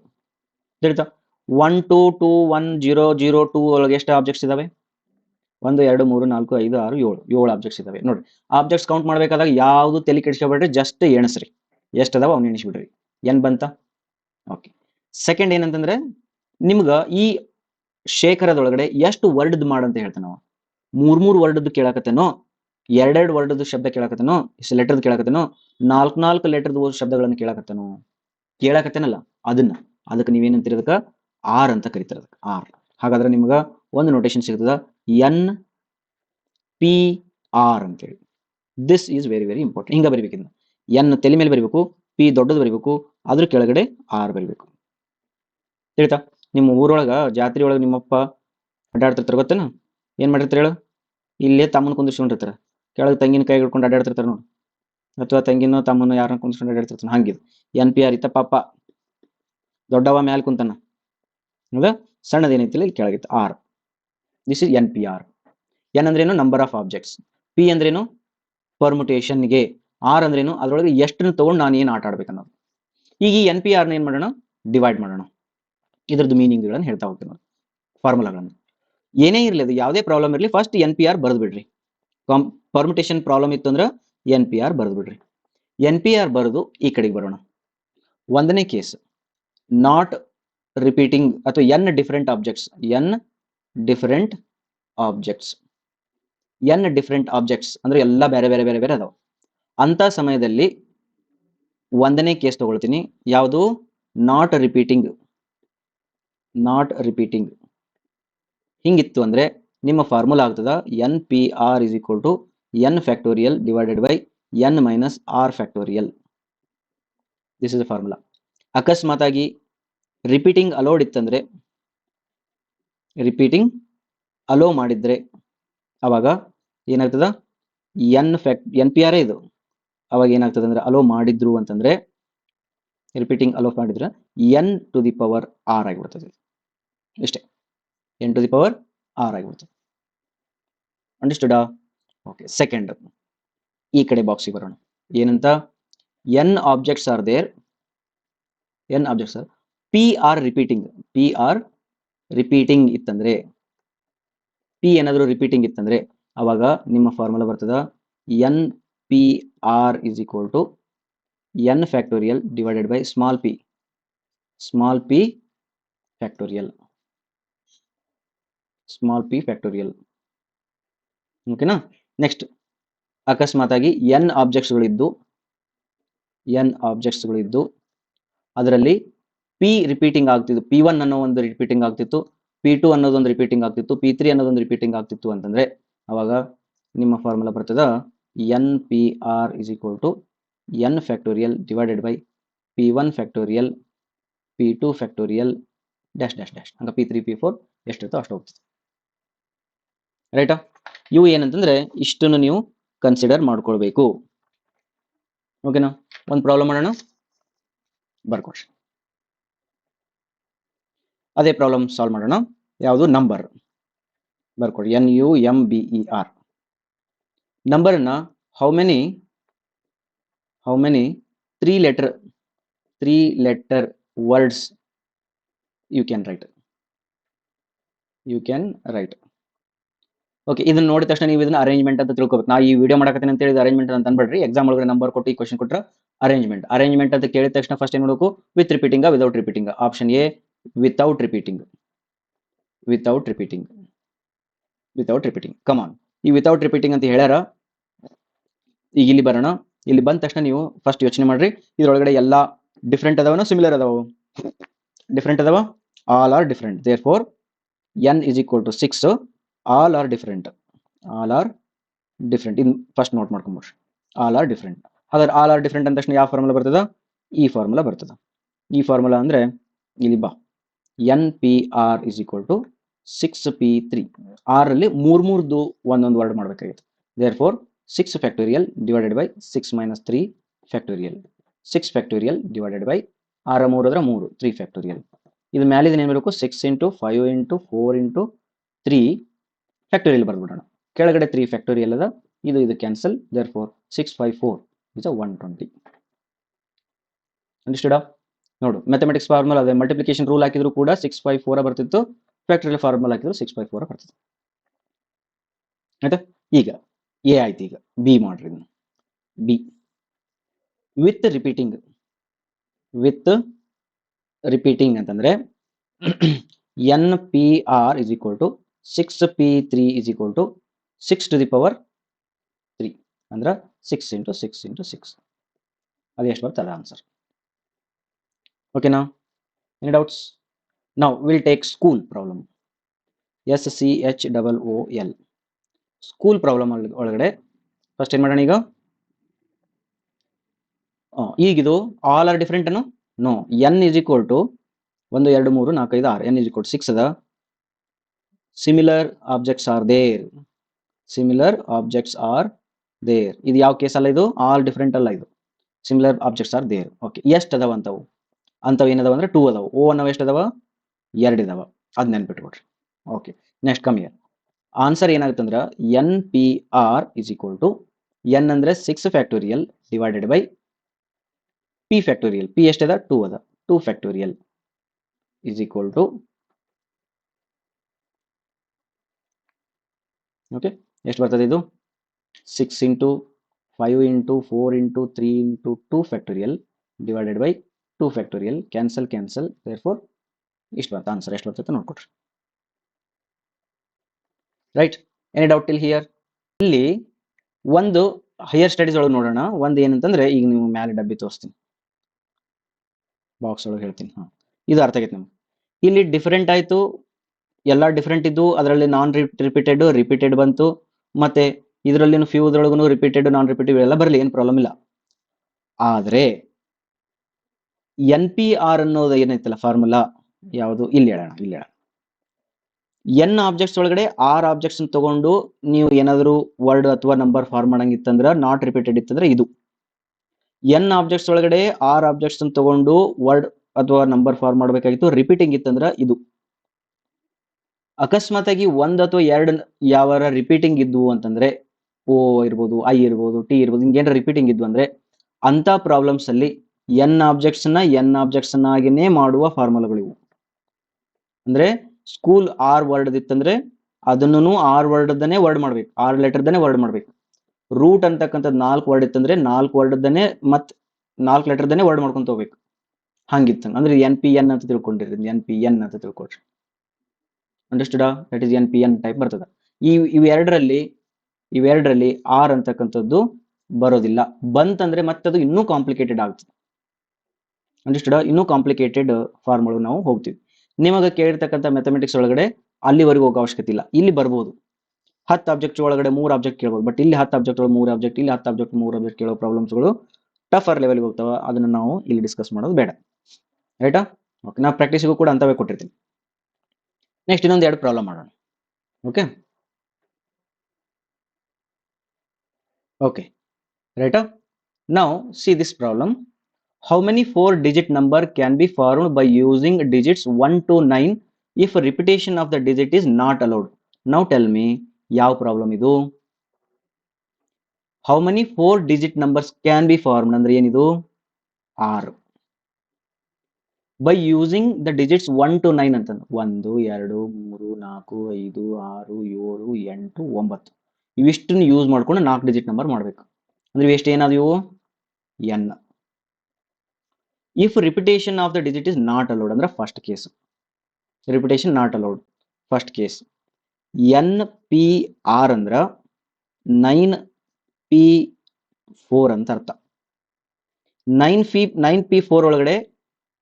ತಿಳಿತಾ? 12210002 ಒಳಗೆ ಎಷ್ಟು ಆಬ್ಜೆಕ್ಟ್ಸ್ ಇದಾವೆ? 1 2 3 4 5 6 7 ಆಬ್ಜೆಕ್ಟ್ಸ್ ಇದಾವೆ. ನೋಡ್ರಿ, ಆಬ್ಜೆಕ್ಟ್ಸ್ ಕೌಂಟ್ ಮಾಡ್ಬೇಕಾದಾಗ ಯಾವ್ದು ತಲೆ ಕೆಡಿಸ್ಕೊಬೇಡ್ರಿ, ಜಸ್ಟ್ ಎಣಸ್ರಿ. ಎಷ್ಟು ಅದಾವ ಅವ್ನ ಎಣಿಸ್ಬಿಡ್ರಿ. ಏನ್ ಬಂತ? ಓಕೆ. ಸೆಕೆಂಡ್ ಏನಂತಂದ್ರೆ, ನಿಮ್ಗ ಈ ಶೇಖರದೊಳಗಡೆ ಎಷ್ಟು ವರ್ಡ್ ಮಾಡಂತ ಹೇಳ್ತಾನ ನಾವು. 3 ವರ್ಡ್ ಕೇಳಕತ್ತೇನೋ, 2 ವರ್ಡ್ ಶಬ್ದ ಕೇಳಕತ್ತೇನೋ, ಲೆಟರ್ ಕೇಳಕತ್ತೇನೋ, 4 ಲೆಟರ್ ಶಬ್ದಗಳನ್ನು ಕೇಳಕತ್ತೇನಲ್ಲ, ಅದಕ್ಕೆ ನೀವೇನಂತೀರ? ಅದಕ್ಕೆ ಆರ್ ಅಂತ ಕರೀತಾರ. ಅದಕ್ಕೆ ಆರ್. ಹಾಗಾದ್ರೆ ನಿಮ್ಗ ಒಂದು ನೋಟೇಶನ್ ಸಿಗ್ತದ, NPR ಅಂತೇಳಿ. This is very very important. ಹಿಂಗ ಬರಿಬೇಕಿಲ್ಲ. ಎನ್ ತಲೆ ಮೇಲೆ ಬರಿಬೇಕು, ಪಿ ದೊಡ್ಡದು ಬರಿಬೇಕು, ಅದ್ರ ಕೆಳಗಡೆ ಆರ್ ಬರಿಬೇಕು. ತಿಳಿತಾ? ನಿಮ್ಮ ಊರೊಳಗ ಜಾತ್ರೆ ಒಳಗೆ ನಿಮ್ಮಪ್ಪ ಅಡ್ಡಾಡ್ತಿರ್ತಾರ, ಗೊತ್ತೇನ? ಏನ್ ಮಾಡಿರ್ತಾರ ಹೇಳು? ಇಲ್ಲೇ ತಮ್ಮನ ಕುಂದಿಸ್ಕೊಂಡಿರ್ತಾರ, ಕೆಳಗೆ ತಂಗಿನ ಕೈ ಹಿಡ್ಕೊಂಡು ಅಡ್ಡಾಡ್ತಿರ್ತಾರ ನೋಡಿ, ಅಥವಾ ತಂಗಿನೋ ತಮ್ಮನೋ ಯಾರನ್ನ ಕುಂದಿಸ್ಕೊಂಡು ಅಡ್ಡಾಡ್ತಿರ್ತಾನ. ಹಂಗಿದ್ NPR ಇತ್ತ. ಪಾಪ ದೊಡ್ಡವ ಮ್ಯಾಲ ಕುಂತಾನ, ಹೌದಾ? ಸಣ್ಣದೇನೈತಿಲ್ಲ ಇಲ್ಲಿ ಕೆಳಗಿತ್ತು R. This is NPR. N ಅಂದ್ರೇನು? Number of objects. ಪಿ ಅಂದ್ರೇನು? ಪರ್ಮುಟೇಷನ್ಗೆ. ಆರ್ ಅಂದ್ರೇನು? ಅದ್ರೊಳಗೆ ಎಷ್ಟನ್ನು ತಗೊಂಡು ನಾನು ಏನು ಆಟ ಆಡ್ಬೇಕನ್ನೋದು. ಈಗ ಈ NPR ನ ಏನ್ ಮಾಡೋಣ? ಡಿವೈಡ್ ಮಾಡೋಣ. ಇದ್ರದ್ದು ಮೀನಿಂಗ್ಗಳನ್ನು ಹೇಳ್ತಾ ಹೋಗ್ತೀನಿ ನೋಡಿ, ಫಾರ್ಮುಲಾಗಳನ್ನು. ಏನೇ ಇರಲಿ, ಅದು ಯಾವುದೇ ಪ್ರಾಬ್ಲಮ್ ಇರಲಿ, ಫಸ್ಟ್ NPR ಬರೆದು ಬಿಡ್ರಿ. ಪರ್ಮುಟೇಷನ್ ಪ್ರಾಬ್ಲಮ್ ಇತ್ತು ಅಂದ್ರೆ NPR ಬರೆದು ಬಿಡ್ರಿ. NPR ಬರೆದು ಈ ಕಡೆಗೆ ಬರೋಣ. ಒಂದನೇ ಕೇಸ್, ನಾಟ್ ರಿಪೀಟಿಂಗ್ ಅಥವಾ N different objects. N different objects. N different objects ಅಂದ್ರೆ ಎಲ್ಲ ಬೇರೆ ಬೇರೆ ಬೇರೆ ಬೇರೆ ಅದಾವ. ಅಂತ ಸಮಯದಲ್ಲಿ ಒಂದನೇ ಕೇಸ್ ತಗೊಳ್ತೀನಿ. ಯಾವುದು? Not repeating. ನಾಟ್ ರಿಪೀಟಿಂಗ್ ಹಿಂಗಿತ್ತು ಅಂದ್ರೆ ನಿಮ್ಮ ಫಾರ್ಮುಲಾ ಆಗ್ತದ NPR is equal to n factorial divided by n minus r factorial. This is the formula. ಅಕಸ್ಮಾತ್ ಆಗಿ ರಿಪೀಟಿಂಗ್ ಅಲೋಡ್ ಇತ್ತಂದ್ರೆ, ರಿಪೀಟಿಂಗ್ ಅಲೋ ಮಾಡಿದ್ರೆ ಅವಾಗ ಏನಾಗ್ತದ? NPR ಇದು. ಅವಾಗ ಏನಾಗ್ತದೆ ಅಂದ್ರೆ, ಅಲೋ ಮಾಡಿದ್ರು ಅಂತಂದ್ರೆ, ರಿಪೀಟಿಂಗ್ ಅಲೋ ಮಾಡಿದ್ರೆ n to the power r ಆಗಿಬಿಡ್ತದೆ. ಇಷ್ಟೇ, n to the power r ಆಗಿಬಿಡ್ತದೆ. ಅಂಡರ್ಸ್ಟುಡಾ? ಓಕೆ. ಸೆಕೆಂಡ್, ಈ ಕಡೆ ಬಾಕ್ಸಿಗೆ ಬರೋಣ. ಏನಂತ, n objects are there, n objects are p are repeating, p are repeating ಇತ್ತಂದ್ರೆ, ಪಿ ಏನಾದರೂ ರಿಪೀಟಿಂಗ್ ಇತ್ತಂದ್ರೆ ಅವಾಗ ನಿಮ್ಮ ಫಾರ್ಮುಲಾ ಬರ್ತದ n p r is equal to n factorial divided by small p factorial, small p factorial. ಓಕೆನಾ. Next, ಅಕಸ್ಮಾತ್ ಆಗಿ N ಆಬ್ಜೆಕ್ಟ್ಸ್ಗಳಿದ್ದು ಅದರಲ್ಲಿ ಪಿ ರಿಪೀಟಿಂಗ್ ಆಗ್ತಿತ್ತು, P1 ಅನ್ನೋ ಒಂದು ರಿಪೀಟಿಂಗ್ ಆಗ್ತಿತ್ತು, P2 ಅನ್ನೋದೊಂದು ರಿಪೀಟಿಂಗ್ ಆಗ್ತಿತ್ತು, P3 ಅನ್ನೋದೊಂದು ರಿಪೀಟಿಂಗ್ ಆಗ್ತಿತ್ತು ಅಂತಂದ್ರೆ ಅವಾಗ ನಿಮ್ಮ ಫಾರ್ಮುಲಾ ಬರ್ತದ n p r is equal to n factorial divided by P1 factorial P2 factorial dash dash dash ಹಂಗ P3 P4 ಎಷ್ಟಿರ್ತೋ ಅಷ್ಟು ಹೋಗ್ತದೆ. ರೈಟಾ. ಇವು ಏನಂತಂದ್ರೆ ಇಷ್ಟನ್ನು ನೀವು ಕನ್ಸಿಡರ್ ಮಾಡ್ಕೊಳ್ಬೇಕು. ಓಕೆನಾ. ಒಂದು ಪ್ರಾಬ್ಲಮ್ ಮಾಡೋಣ, ಬರ್ಕೊಡ್ರಿ. ಅದೇ ಪ್ರಾಬ್ಲಮ್ ಸಾಲ್ವ್ ಮಾಡೋಣ. ಯಾವುದು, ನಂಬರ್ ಬರ್ಕೊಡಿ, NUMBER. ನಂಬರ್ ಅನ್ನ how many three letter words you can write. Okay, ಇದನ್ನ ನೋಡಿದ ತಕ್ಷಣ ನೀವು ಇದನ್ನ ಅರೇಂಜ್ಮೆಂಟ್ ಅಂತ ತಿಳ್ಕೊಬೇಕು. ನಾ ಈ ವಿಡಿಯೋ ಮಾಡಕತ್ತೇನೆ ಅಂತ ಹೇಳಿದ ಅರೇಂಜ್ಮೆಂಟ್ ಅಂತ ಅನ್ಬೇಡ್ರಿ. ಎಕ್ಸಾಮ್ ಒಳಗಡೆ ನಂಬರ್ ಕೊಟ್ಟು ಈ ಕ್ವಶನ್ ಕೊಟ್ರೆ ಅರೇಂಜ್ಮೆಂಟ್ ಅಂತ ಕೇಳಿದ ತಕ್ಷಣ ಫಸ್ಟ್ ಏನ್ ಮಾಡಬೇಕು, with repeating without repeating. Option A without repeating. Come on, ಈ ವಿತೌಟ್ ರಿಪೀಟಿಂಗ್ ಅಂತ ಹೇಳ್ಯಾರ. ಈಗ ಇಲ್ಲಿ ಬರೋಣ. ಇಲ್ಲಿ ಬಂದ ತಕ್ಷಣ ನೀವು ಫಸ್ಟ್ ಯೋಚನೆ ಮಾಡ್ರಿ, ಇದ್ರೊಳಗಡೆ ಎಲ್ಲಾ ಡಿಫ್ರೆಂಟ್ ಅದಾವನ ಸಿಮಿಲರ್ ಅದಾವ? ಡಿಫ್ರೆಂಟ್ ಅದಾವ. All are different. Therefore n is equal to 6. All are different. In first note ಮಾಡ್ಕೊಂಡ್ಬಿಡ್ರಿ, ಆಲ್ ಆರ್ ಡಿಫ್ರೆಂಟ್. ಹಾಗಾದ್ರೆ ಆಲ್ ಆರ್ ಡಿಫ್ರೆಂಟ್ ಅಂದ ತಕ್ಷಣ ಯಾವ ಫಾರ್ಮುಲಾ ಬರ್ತದ? ಈ ಫಾರ್ಮುಲಾ ಬರ್ತದ. ಈ ಫಾರ್ಮುಲಾ ಅಂದ್ರೆ ಇಲ್ಲಿ ಬಾ, NPR is equal to 6P3. ಆರಲ್ಲಿ ಮೂರ್ದು ಒಂದೊಂದು ವರ್ಡ್ ಮಾಡಬೇಕಾಗಿತ್ತು. Therefore 6 factorial divided by 6 minus 3 factorial. 6 factorial divided by 6 3 ಅಂದ್ರೆ 3 3 ಫ್ಯಾಕ್ಟೋರಿಯಲ್. ಇದು ಮ್ಯಾಲಿದ ಏನ್ ಬೇಕು, 6 into 5 into 4 into 3 ಫ್ಯಾಕ್ಟೋರಿಯಲ್ ಬರ್ಬಿಡೋಣ. ಕೆಳಗಡೆ 3 ಫ್ಯಾಕ್ಟೋರಿಯಲ್ ಅದ, ಇದು cancel. Therefore 654 is a 120. ಅಂಡರ್ಸ್ಟುಡಾ? ನೋಡು, ಮ್ಯಾಥಮೆಟಿಕ್ಸ್ ಫಾರ್ಮುಲಾ ಅದೇ, ಮಲ್ಟಿಪ್ಲಿಕೇಶನ್ ರೂಲ್ ಹಾಕಿದ್ರು ಕೂಡ 654 ಬರ್ತಿತ್ತು, ಫ್ಯಾಕ್ಟೋರಿಯಲ್ ಫಾರ್ಮುಲಾ ಹಾಕಿದ್ರು 654 ಬರ್ತಿತ್ತು. ಆಯ್ತಾ? ಈಗ ಎ ಆಯ್ತು, ಈಗ ಬಿ ಮಾಡ್ರಿ. ಬಿ ವಿತ್ ರಿಪೀಟಿಂಗ್ ಅಂತಂದ್ರೆ NPR is equal to 6P3 is equal to 6 to the power 3 ಅಂದ್ರೆ 6 into 6 into 6. ಅದು ಎಷ್ಟು ಬರ್ತದೆ ಆನ್ಸರ್. ಓಕೆನಾ? Any doubts? Now will take school problem. SCHOOL school problem ಒಳಗಡೆ ಫಸ್ಟ್ ಏನ್ ಮಾಡೋಣ ಈಗ? ಈಗಿದು ಆಲ್ ಆರ್ ಡಿಫ್ರೆಂಟ್ ಅನ್ನು no. N is equal to 1 2 3 4 5 6. N is equal to 6 ಅದ. Similar objects are there. ಇದು ಯಾವ ಕೇಸ್ ಅಲ್ಲ, ಇದು ಆಲ್ ಡಿಫ್ರೆಂಟ್ ಅಲ್ಲ, ಇದು similar objects are there. Okay, ಎಷ್ಟು ಅದಾವ ಅಂತವು ಏನದಾವ ಅಂದ್ರೆ 2 ಅದಾವ. ಓ ಅನ್ನೋ ಎಷ್ಟು ಅದಾವ? 2 ಇದಾವ. ಅದ್ ನೆನ್ಪಿಟ್ಕೊಡ್ರಿ. Okay, next come here. Answer ಏನಾಗುತ್ತೆ ಅಂದ್ರೆ NPR is equal to N ಅಂದ್ರೆ 6 factorial divided by P factorial. P ಎಷ್ಟದ? 2 ಅದ. 2 factorial is equal to, okay, ಎಷ್ಟು ಬರ್ತದೆ ಇದು? 6 into 5 into 4 into 3 into 2 factorial divided by 2 factorial. Cancel. Therefore ಇಷ್ಟು ಬರ್ತದೆ ಆನ್ಸರ್. ಎಷ್ಟು ಬರ್ತೈತೆ ನೋಡ್ಕೊಡ್ರಿ. Right. Any doubt till here? ಇಲ್ಲಿ ಒಂದು ಹೈಯರ್ ಸ್ಟಡೀಸ್ ಒಳಗೆ ನೋಡೋಣ. ಒಂದು ಏನಂತಂದ್ರೆ, ಈಗ ನೀವು ಮ್ಯಾಲೆ ಡಬ್ಬಿ ತೋರಿಸ್ತೀನಿ, ಬಾಕ್ಸ್ ಒಳಗೆ ಹೇಳ್ತೀನಿ. ಇದು ಅರ್ಥ ಆಗೈತೆ ನಮ್ಗೆ. ಇಲ್ಲಿ ಡಿಫರೆಂಟ್ ಆಯ್ತು, ಎಲ್ಲ ಡಿಫರೆಂಟ್ ಇದ್ದು, ಅದರಲ್ಲಿ ನಾನ್ ರಿಪೀಟೆಡ್ ಬಂತು, ಮತ್ತೆ ಇದರಲ್ಲಿ ಫ್ಯೂ ಇದ್ರೊಳಗೂ ರಿಪೀಟೆಡ್ ನಾನ್ ರಿಪೀಟೆಡ್ ಎಲ್ಲ ಬರಲಿ, ಏನು ಪ್ರಾಬ್ಲಮ್ ಇಲ್ಲ. ಆದ್ರೆ NPR ಅನ್ನೋದು ಏನೈತಲ್ಲ ಫಾರ್ಮುಲಾ, ಯಾವುದು? ಇಲ್ಲಿ ಹೇಳೋಣ. N ಆಬ್ಜೆಕ್ಟ್ಸ್ ಒಳಗಡೆ R ಆಬ್ಜೆಕ್ಟ್ಸ್ ತಗೊಂಡು ನೀವು ಏನಾದ್ರು ವರ್ಡ್ ಅಥವಾ ನಂಬರ್ ಫಾರ್ಮ್ ಮಾಡಂಗಿತ್ತಂದ್ರ, ನಾಟ್ ರಿಪೀಟೆಡ್ ಇತ್ತಂದ್ರೆ ಇದು. N ಆಬ್ಜೆಕ್ಟ್ಸ್ ಒಳಗಡೆ R ಆಬ್ಜೆಕ್ಟ್ಸ್ ತಗೊಂಡು ವರ್ಡ್ ಅಥವಾ ನಂಬರ್ ಫಾರ್ಮ್ ಮಾಡಬೇಕಾಗಿತ್ತು, ರಿಪೀಟಿಂಗ್ ಇತ್ತಂದ್ರ ಇದು. ಅಕಸ್ಮಾತ್ ಆಗಿ 1 ಅಥವಾ 2 ಯಾವ ರಿಪೀಟಿಂಗ್ ಇದ್ವು ಅಂತಂದ್ರೆ ಓ ಇರ್ಬೋದು, ಐ ಇರ್ಬೋದು, ಟಿ ಇರ್ಬೋದು, ಹಿಂಗೇನಾರ ರಿಪೀಟಿಂಗ್ ಇದ್ವು ಅಂದ್ರೆ ಅಂತ ಪ್ರಾಬ್ಲಮ್ಸ್ ಅಲ್ಲಿ ಎನ್ ಆಬ್ಜೆಕ್ಟ್ಸ್ ಆಗಿನೇ ಮಾಡುವ ಫಾರ್ಮುಲಾಗಳಿವು. ಅಂದ್ರೆ ಸ್ಕೂಲ್ ಆರ್ ವರ್ಡ್ ಇತ್ತಂದ್ರೆ ಅದನ್ನು ಆರ್ ವರ್ಡ್ದನೇ ವರ್ಡ್ ಮಾಡ್ಬೇಕು, ಆರ್ ಲೆಟರ್ದನೇ ವರ್ಡ್ ಮಾಡ್ಬೇಕು. ರೂಟ್ ಅಂತಕ್ಕಂಥದ್ದು 4 ವರ್ಡ್ ಇತ್ತಂದ್ರೆ 4 ವರ್ಡ್ದನೇ ಮತ್ 4 ಲೆಟರ್ದನೇ ವರ್ಡ್ ಮಾಡ್ಕೊಂತ ಹೋಗ್ಬೇಕು. ಹಂಗಿತ್ತು ಅಂದ್ರೆ ಎನ್ ಪಿ ಎನ್ ಅಂತ ತಿಳ್ಕೊಂಡಿರಿ, ಎನ್ ಪಿ ಎನ್ ಅಂತ ತಿಳ್ಕೊಳ್ರಿ. ಅಂಡರ್ಸ್ಟುಡಾ? That is N P N type ಬರ್ತದ. ಇವೆರಡರಲ್ಲಿ ಆರ್ ಅಂತಕ್ಕಂಥದ್ದು ಬರೋದಿಲ್ಲ. ಬಂತಂದ್ರೆ ಮತ್ತೆ ಅದು ಇನ್ನೂ ಕಾಂಪ್ಲಿಕೇಟೆಡ್ ಆಗ್ತದೆ. ಅಂಡರ್ಸ್ಟುಡಾ? ಇನ್ನೂ ಕಾಂಪ್ಲಿಕೇಟೆಡ್ ಫಾರ್ಮ್ ಒಳಗೆ ನಾವು ಹೋಗ್ತೀವಿ. ನಿಮಗೆ ಕೇಳಿರ್ತಕ್ಕಂಥ ಮ್ಯಾಥಮೆಟಿಕ್ಸ್ ಒಳಗಡೆ ಅಲ್ಲಿವರೆಗೂ ಹೋಗೋ ಅವಶ್ಯಕತೆ ಇಲ್ಲ. ಇಲ್ಲಿ ಬರ್ಬೋದು 10 ಆಬ್ಜೆಕ್ಟ್ ಒಳಗಡೆ 3 ಆಬ್ಜೆಕ್ಟ್ ಕೇಳ್ಬೋದು, ಬಟ್ ಇಲ್ಲಿ 10 ಆಬ್ಜೆಕ್ಟ್ ಒಳಗೆ 3 ಆಬ್ಜೆಕ್ಟ್, ಇಲ್ಲಿ 10 ಆಬ್ಜೆಕ್ಟ್ 3 ಆಬ್ಜೆಕ್ಟ್ ಕೇಳೋ ಪ್ರಾಬ್ಲಮ್ಸ್ಗಳು ಟಫರ್ ಲೆವೆಲ್ಗೆ ಹೋಗ್ತಾವ. ಅದನ್ನ ನಾವು ಇಲ್ಲಿ ಡಿಸ್ಕಸ್ ಮಾಡೋದು ಬೇಡ. ರೈಟಾ? ಓಕೆ, ನಾ ಪ್ರಾಕ್ಟೀಸ್ಗೂ ಕೂಡ ಅಂತವೇ ಕೊಟ್ಟಿರ್ತೀನಿ. ನೆಕ್ಸ್ಟ್ ಇನ್ನೊಂದು 2 ಪ್ರಾಬ್ಲಮ್ ಮಾಡೋಣ. ಓಕೆ ಓಕೆ ರೈಟಾ? Now see this problem. How many 4-digit number can be formed by using digits 1 to 9 if repetition of the digit is not allowed? Now tell me, ಯಾವ problem ಇದು? How many 4-digit numbers can be formed ಅಂದ್ರೆ ಏನಿದು? 6. By using the digits 1 to 9 ಅಂತಂದ್ರೆ 1 2 3 4 5 6 7 8 9 ಇವಿಷ್ಟನ್ನು use ಮಾಡ್ಕೊಂಡು 4 digit number ಮಾಡ್ಬೇಕು. ಅಂದ್ರೆ ಇವೆಷ್ಟು ಏನಾದವು? n. If repetition of the digit is not allowed ಅಂದ್ರೆ first case. Repetition not allowed first case. NPR ಅಂದ್ರ 9P4 ಅಂತ ಅರ್ಥ. 9P4 ಒಳಗಡೆ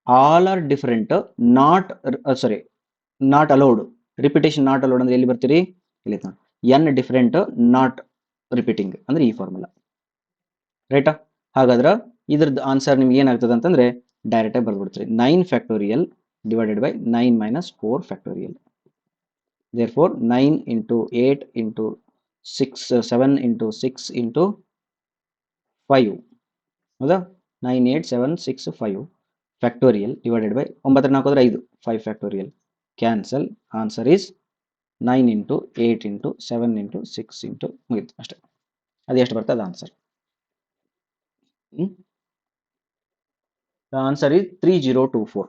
all are different, not allowed. Repetition not allowed ಅಂದ್ರೆ ಎಲ್ಲಿ ಬರ್ತೀರಿ? ಇಲ್ಲಿ ಎನ್ ಡಿಫರೆಂಟ್ ನಾಟ್ ರಿಪೀಟಿಂಗ್ ಅಂದ್ರೆ ಈ ಫಾರ್ಮುಲಾ. ರೈಟಾ? ಹಾಗಾದ್ರೆ ಇದ್ರದ್ದು ಆನ್ಸರ್ ನಿಮ್ಗೆ ಏನಾಗ್ತದೆ ಅಂತಂದ್ರೆ ಡೈರೆಕ್ಟ್ ಆಗಿ ಬರ್ಬಿಡ್ತೀರಿ. 9 factorial divided by 9 minus 4 factorial. Therefore 9 into 8 into 6 7 into 6 into 5 ಹೌದಾ? 9 8 7 6 5 factorial divided by 9 4 5 5 factorial. Cancel. Answer is 9 into 8 into 7 into 6 into ಮುಗಿತು ಅಷ್ಟೇ. ಅದು ಎಷ್ಟು ಬರ್ತದೆ ಆನ್ಸರ್? The answer is 3024.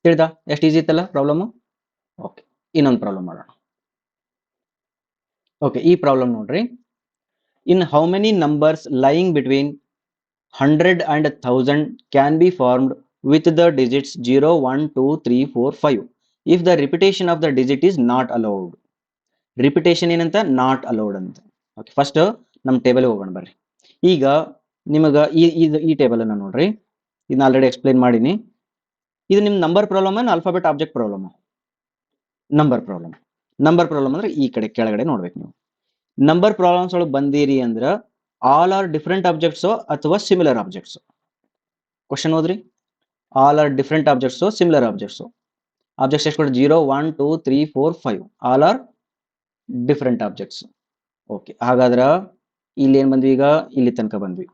ತಿಳಿದಾ? ಎಷ್ಟು ಈಸಿ ಇತ್ತಲ್ಲ ಪ್ರಾಬ್ಲಮ್? ಓಕೆ, ಇನ್ನೊಂದು ಪ್ರಾಬ್ಲಮ್ ಮಾಡೋಣ. ಓಕೆ, ಈ ಪ್ರಾಬ್ಲಮ್ ನೋಡ್ರಿ. ಇನ್ how many numbers lying between 100 and 1000 can be formed with the digits 0 1 2 3 4 5 if the repetition of the digit is not allowed. Repetition ಏನಂತ? Not allowed ಅಂತ. Okay, first ನಮ್ಮ table ಹೋಗೋಣ ಬರ್ರಿ. ಈಗ ನಿಮಗೆ ಈ ಟೇಬಲ್ ಅನ್ನ ನೋಡ್ರಿ. ಇದನ್ನ ಆಲ್ರೆಡಿ ಎಕ್ಸ್ಪ್ಲೈನ್ ಮಾಡೀನಿ. ಇದು ನಿಮ್ number problem alphabet object problem? Number problem. Number problem ಅಂದ್ರೆ ಈ ಕಡೆ ಕೆಳಗಡೆ ನೋಡ್ಬೇಕು ನೀವು. ನಂಬರ್ ಪ್ರಾಬ್ಲಮ್ಸ್ ಒಳಗೆ ಬಂದಿರಿ ಅಂದ್ರ ಆಲ್ ಆರ್ ಡಿಫರೆಂಟ್ ಆಬ್ಜೆಕ್ಟ್ಸ್ ಅಥವಾ ಸಿಮಿಲರ್ ಆಬ್ಜೆಕ್ಟ್ಸ್? ಕ್ವಶನ್ ಓದ್ರಿ. All are different objects, similar objects. Objects ಎಷ್ಟು? 0 1 2 3 4 5 all are different objects. Okay, ಹಾಗಾದ್ರೆ ಇಲ್ಲಿ ಏನ್ ಬಂದ್ವಿ? ಈಗ ಇಲ್ಲಿ ತನಕ ಬಂದ್ವಿ.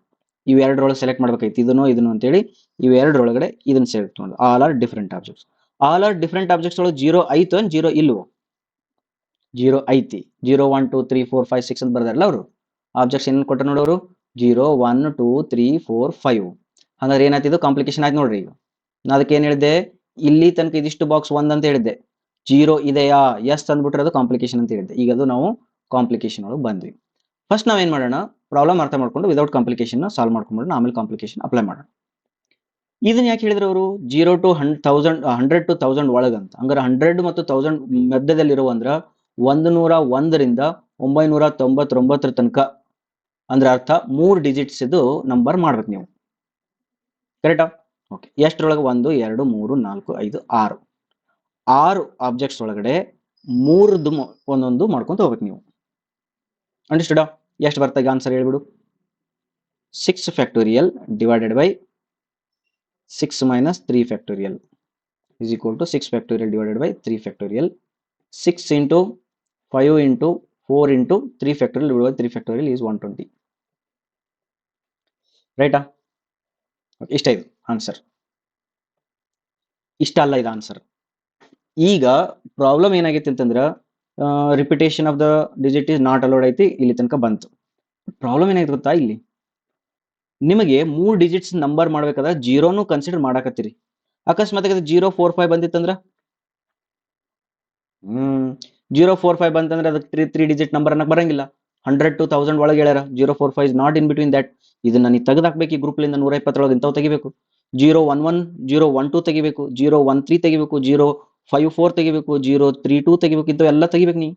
ಇವೆರಡರೊಳಗೆ ಸೆಲೆಕ್ಟ್ ಮಾಡ್ಬೇಕಾಯ್ತು, ಇದನ್ನು ಅಂತೇಳಿ. ಇವೆರಡರೊಳಗಡೆ ಇದನ್ನ ಸೆಲೆಕ್ಟ್ ಮಾಡೋದು. All are different objects. All are different objects ಒಳಗೆ 0 ಐತೋ 0 ಇಲ್ವೋ? 0 ಐತಿ. 0 1 2 3 4 5 6 ಅಂತ ಬರ್ದಾರಲ್ಲ ಅವರು. ಆಬ್ಜೆಕ್ಟ್ಸ್ ಏನೇನು ಕೊಟ್ಟ ನೋಡೋರು? 0 1 2 3 4 5. ಹಾಗಾದ್ರೆ ಏನಾಯ್ತು? ಇದು ಕಾಂಪ್ಲಿಕೇಶನ್ ಆಯ್ತು ನೋಡ್ರಿ. ಈಗ ನಾ ಅದಕ್ಕೆ ಏನ್ ಹೇಳಿದ್ದೆ? ಇಲ್ಲಿ ತನಕ ಇದಿಷ್ಟು ಬಾಕ್ಸ್ 1 ಅಂತ ಹೇಳಿದ್ದೆ. 0 ಇದೆಯಾ? ಎಸ್ ಅಂದ್ಬಿಟ್ರೆ ಅದು ಕಾಂಪ್ಲಿಕೇಶನ್ ಅಂತ ಹೇಳಿದ್ದೆ. ಈಗ ಅದು ನಾವು ಕಾಂಪ್ಲಿಕೇಶನ್ ಒಳಗೆ ಬಂದ್ವಿ. ಫಸ್ಟ್ ನಾವೇನ್ ಮಾಡೋಣ? ಪ್ರಾಬ್ಲಮ್ ಅರ್ಥ ಮಾಡ್ಕೊಂಡು ವಿದೌಟ್ ಕಾಂಪ್ಲಿಕೇಶನ್ ಸಾಲ್ವ್ ಮಾಡ್ಕೊಂಡ್ಬಿಡೋಣ, ಆಮೇಲೆ ಕಾಂಪ್ಲಿಕೇಶನ್ ಅಪ್ಲೈ ಮಾಡೋಣ. ಇದನ್ನ ಯಾಕೆ ಹೇಳಿದ್ರು ಅವರು? 0 to 1000 100 to 1000 ಒಳಗಂತ. ಹಂಗಾರೆ 100 ಮತ್ತು 1000 ಮಧ್ಯದಲ್ಲಿರುವ ಅಂದ್ರ 101 ರಿಂದ 999 ತನಕ ಅಂದ್ರೆ ಅರ್ಥ 3 ಡಿಜಿಟ್ಸ್ ಇದು ನಂಬರ್ ಮಾಡ್ಬೇಕು ನೀವು. ಕರೆಕ್ಟಾ? ಓಕೆ, ಎಷ್ಟರೊಳಗೆ? 1 2 3 4 5 6 6 ಆಬ್ಜೆಕ್ಟ್ಸ್ ಒಳಗಡೆ 3 ಒಂದೊಂದು ಮಾಡ್ಕೊಂತ ಹೋಗ್ಬೇಕು ನೀವು. ಅಂಡರ್ಸ್ಟುಡಾ? ಎಷ್ಟು ಬರ್ತಾಗ ಆನ್ಸರ್ ಹೇಳ್ಬಿಡು. 6 factorial divided by 6 minus 3 factorial is equal to 6 factorial divided by 3 factorial. 6 into 5 into 4 into 3 factorial divided by 3 factorial is 120. ರೈಟಾ? ಇಷ್ಟ ಇದು ಆನ್ಸರ್. ಇಷ್ಟ ಅಲ್ಲ ಇದು ಆನ್ಸರ್. ಈಗ ಪ್ರಾಬ್ಲಮ್ ಏನಾಗೈತಿ ಅಂತಂದ್ರ repetition of the digit is not allowed ಐತಿ, ಇಲ್ಲಿ ತನಕ ಬಂತು. ಪ್ರಾಬ್ಲಮ್ ಏನಾಯ್ತು ಗೊತ್ತಾ, ಇಲ್ಲಿ ನಿಮಗೆ 3 ಡಿಜಿಟ್ಸ್ ನಂಬರ್ ಮಾಡ್ಬೇಕಾದ್ರೆ ಜೀರೋನು ಕನ್ಸಿಡರ್ ಮಾಡಾಕತ್ತೀರಿ. ಅಕಸ್ಮಾತ್ 045 ಬಂದಿತ್ತಂದ್ರ 045 ಬಂತಂದ್ರೆ ಅದಕ್ಕೆ 3 ಡಿಜಿಟ್ ನಂಬರ್ ಅನ್ನಕ್ ಬರಂಗಿಲ್ಲ. 100 to 1000 ಒಳಗೆ ಹೇಳ್ಯಾರ. 045 is not in between that. ಇದನ್ನ ನೀವು ತೆಗೆದಾಕ್ಬೇಕು ಈ ಗ್ರೂಪ್ ಲಿಂದ 120 ಇಂಥವು ತೆಗಿಬೇಕು. 011 012 ತೆಗಿಬೇಕು, 013 ತೆಗಿಬೇಕು, 054 ತೆಗಿಬೇಕು, 032 ತೆಗಿಬೇಕು. ಇಂಥವೆಲ್ಲ ತೆಗಿಬೇಕು.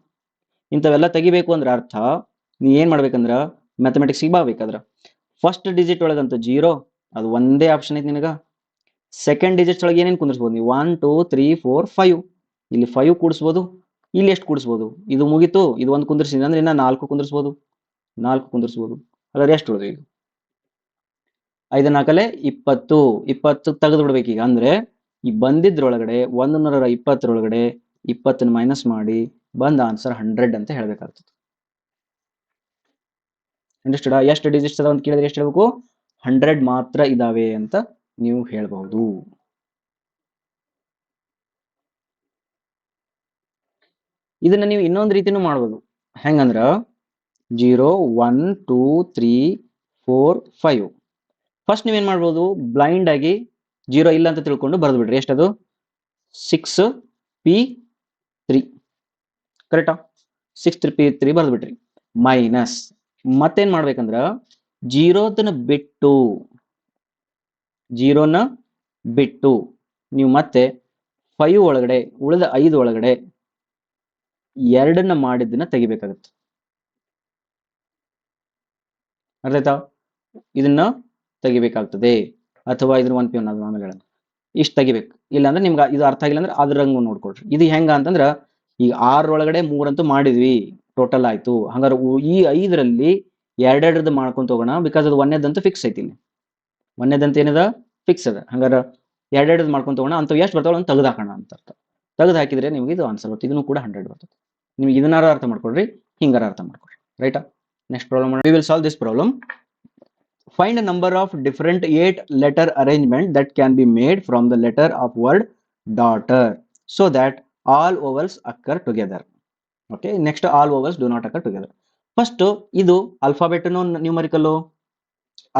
ಇಂಥವೆಲ್ಲ ತೆಗಿಬೇಕು ಅಂದ್ರೆ ಅರ್ಥ ನೀ ಏನ್ ಮಾಡ್ಬೇಕಂದ್ರ ಮ್ಯಾಥಮೆಟಿಕ್ಸ್ ಬಾಬೇಕಾದ್ರ ಫಸ್ಟ್ ಡಿಜಿಟ್ ಒಳಗಂತ 0 ಅದು ಒಂದೇ ಆಪ್ಷನ್ ಐತಿ ನಿನಗ. ಸೆಕೆಂಡ್ ಡಿಜಿಟ್ಸ್ ಒಳಗೆ ಏನೇನು ಕುಂದಿರ್ಸ್ಬೋದು ನೀವು? 1 2 3 4 5. ಇಲ್ಲಿ 5 ಕೂಡಿಸ್ಬೋದು. ಇಲ್ಲಿ ಎಷ್ಟು ಕೂಡಿಸ್ಬೋದು? ಇದು ಮುಗೀತು, ಇದು ಒಂದು ಕುಂದಿರ್ಸಿದ್ರೆ ಅಂದ್ರೆ ಇನ್ನ 4 ಕುಂದಿರ್ಸ್ಬೋದು. 4 ಕುಂದಿರ್ಸ್ಬೋದು. ಹಾಗಾದ್ರೆ ಎಷ್ಟು ಉಳಿದು? ಈಗ 5 4 20. 20 ತೆಗೆದು ಬಿಡ್ಬೇಕು ಈಗ. ಅಂದ್ರೆ ಈ ಬಂದಿದ್ರೊಳಗಡೆ 120 20 ಮೈನಸ್ ಮಾಡಿ ಬಂದ ಆನ್ಸರ್ 100 ಅಂತ ಹೇಳ್ಬೇಕಾಗ್ತದೆ. ಅಂಡರ್ಸ್ಟುಡ್? ಎಷ್ಟು ಡಿಜಿಟ್ಸ್ ಅದಾವ ಅಂತ ಕೇಳಿದ್ರೆ ಎಷ್ಟು ಹೇಳ್ಬೇಕು? 100 ಮಾತ್ರ ಇದಾವೆ ಅಂತ ನೀವು ಹೇಳ್ಬಹುದು. ಇದನ್ನ ನೀವು ಇನ್ನೊಂದು ರೀತಿನೂ ಮಾಡ್ಬೋದು. ಹೆಂಗಂದ್ರ 0 1 2 3 4 5. ಫಸ್ಟ್ ನೀವೇನ್ ಮಾಡ್ಬೋದು, ಬ್ಲೈಂಡ್ ಆಗಿ 0 ಇಲ್ಲ ಅಂತ ತಿಳ್ಕೊಂಡು ಬರೆದು ಬಿಡ್ರಿ. ಎಷ್ಟದು? 6p3. ಕರೆಕ್ಟಾ? 6p3 ಬರೆದು ಬಿಟ್ರಿ. ಮೈನಸ್ ಮತ್ತೇನ್ ಮಾಡ್ಬೇಕಂದ್ರ 0ನ ಬಿಟ್ಟು ನೀವು ಮತ್ತೆ 5 ಒಳಗಡೆ ಉಳಿದ 5 ಒಳಗಡೆ 2ನ್ನ ಮಾಡಿದ್ದನ್ನ ತೆಗಿಬೇಕಾಗತ್ತೆ. ಅರ್ಥ ಆಯ್ತಾ? ಇದನ್ನ ತೆಗಿಬೇಕಾಗ್ತದೆ. ಅಥವಾ ಇದ್ರ ಒಂದು ಪ್ಯೂನ್ ಆಮೇಲೆ ಹೇಳೋಣ. ಇಷ್ಟು ತೆಗಿಬೇಕು. ಇಲ್ಲಾಂದ್ರೆ ನಿಮ್ಗೆ ಇದು ಅರ್ಥ ಆಗಿಲ್ಲ ಅಂದ್ರೆ ಅದ್ರಂಗ ನೋಡ್ಕೊಳ್ರಿ. ಇದು ಹೆಂಗ ಅಂತಂದ್ರ ಈಗ 6 ಒಳಗಡೆ 3 ಅಂತೂ ಮಾಡಿದ್ವಿ, ಟೋಟಲ್ ಆಯ್ತು. ಹಂಗಾರೆ ಈ 5ರಲ್ಲಿ 2 ಮಾಡ್ಕೊಂತ ಹೋಗೋಣ. ಬಿಕಾಸ್ ಅದು ಒಂದೇದಂತೂ ಫಿಕ್ಸ್ ಐತಿ. ಇಲ್ಲಿ ಒಂದೇದಂತ ಏನದ? ಫಿಕ್ಸ್ ಅದ. ಹಂಗಾರ 2 ಮಾಡ್ಕೊಂತ ಹೋಗೋಣ. ಅಂತ ಎಷ್ಟು ಬರ್ತಾವ ಅಂತ ತೆಗೆದು ಹಾಕೋಣ ಅಂತ ಅರ್ಥ. ತೆಗೆದು ಹಾಕಿದ್ರೆ ನಿಮ್ಗೆ ಇದು ಆನ್ಸರ್ ಬರ್ತದೆ. ಇದನ್ನು ಕೂಡ 100 ಬರ್ತದೆ. ನಿಮ್ಗೆ ಇದನ್ನಾರ ಅರ್ಥ ಮಾಡ್ಕೊಳ್ರಿ, ಹಿಂಗಾರ ಅರ್ಥ ಮಾಡ್ಕೊಳ್ರಿ. ರೈಟಾ? Next problem. We will solve this problem. Find a number of different 8 letter arrangement that can be made from the letter of word daughter so that all vowels occur together. Okay, next all vowels do not occur together. First idu alphabet no numerical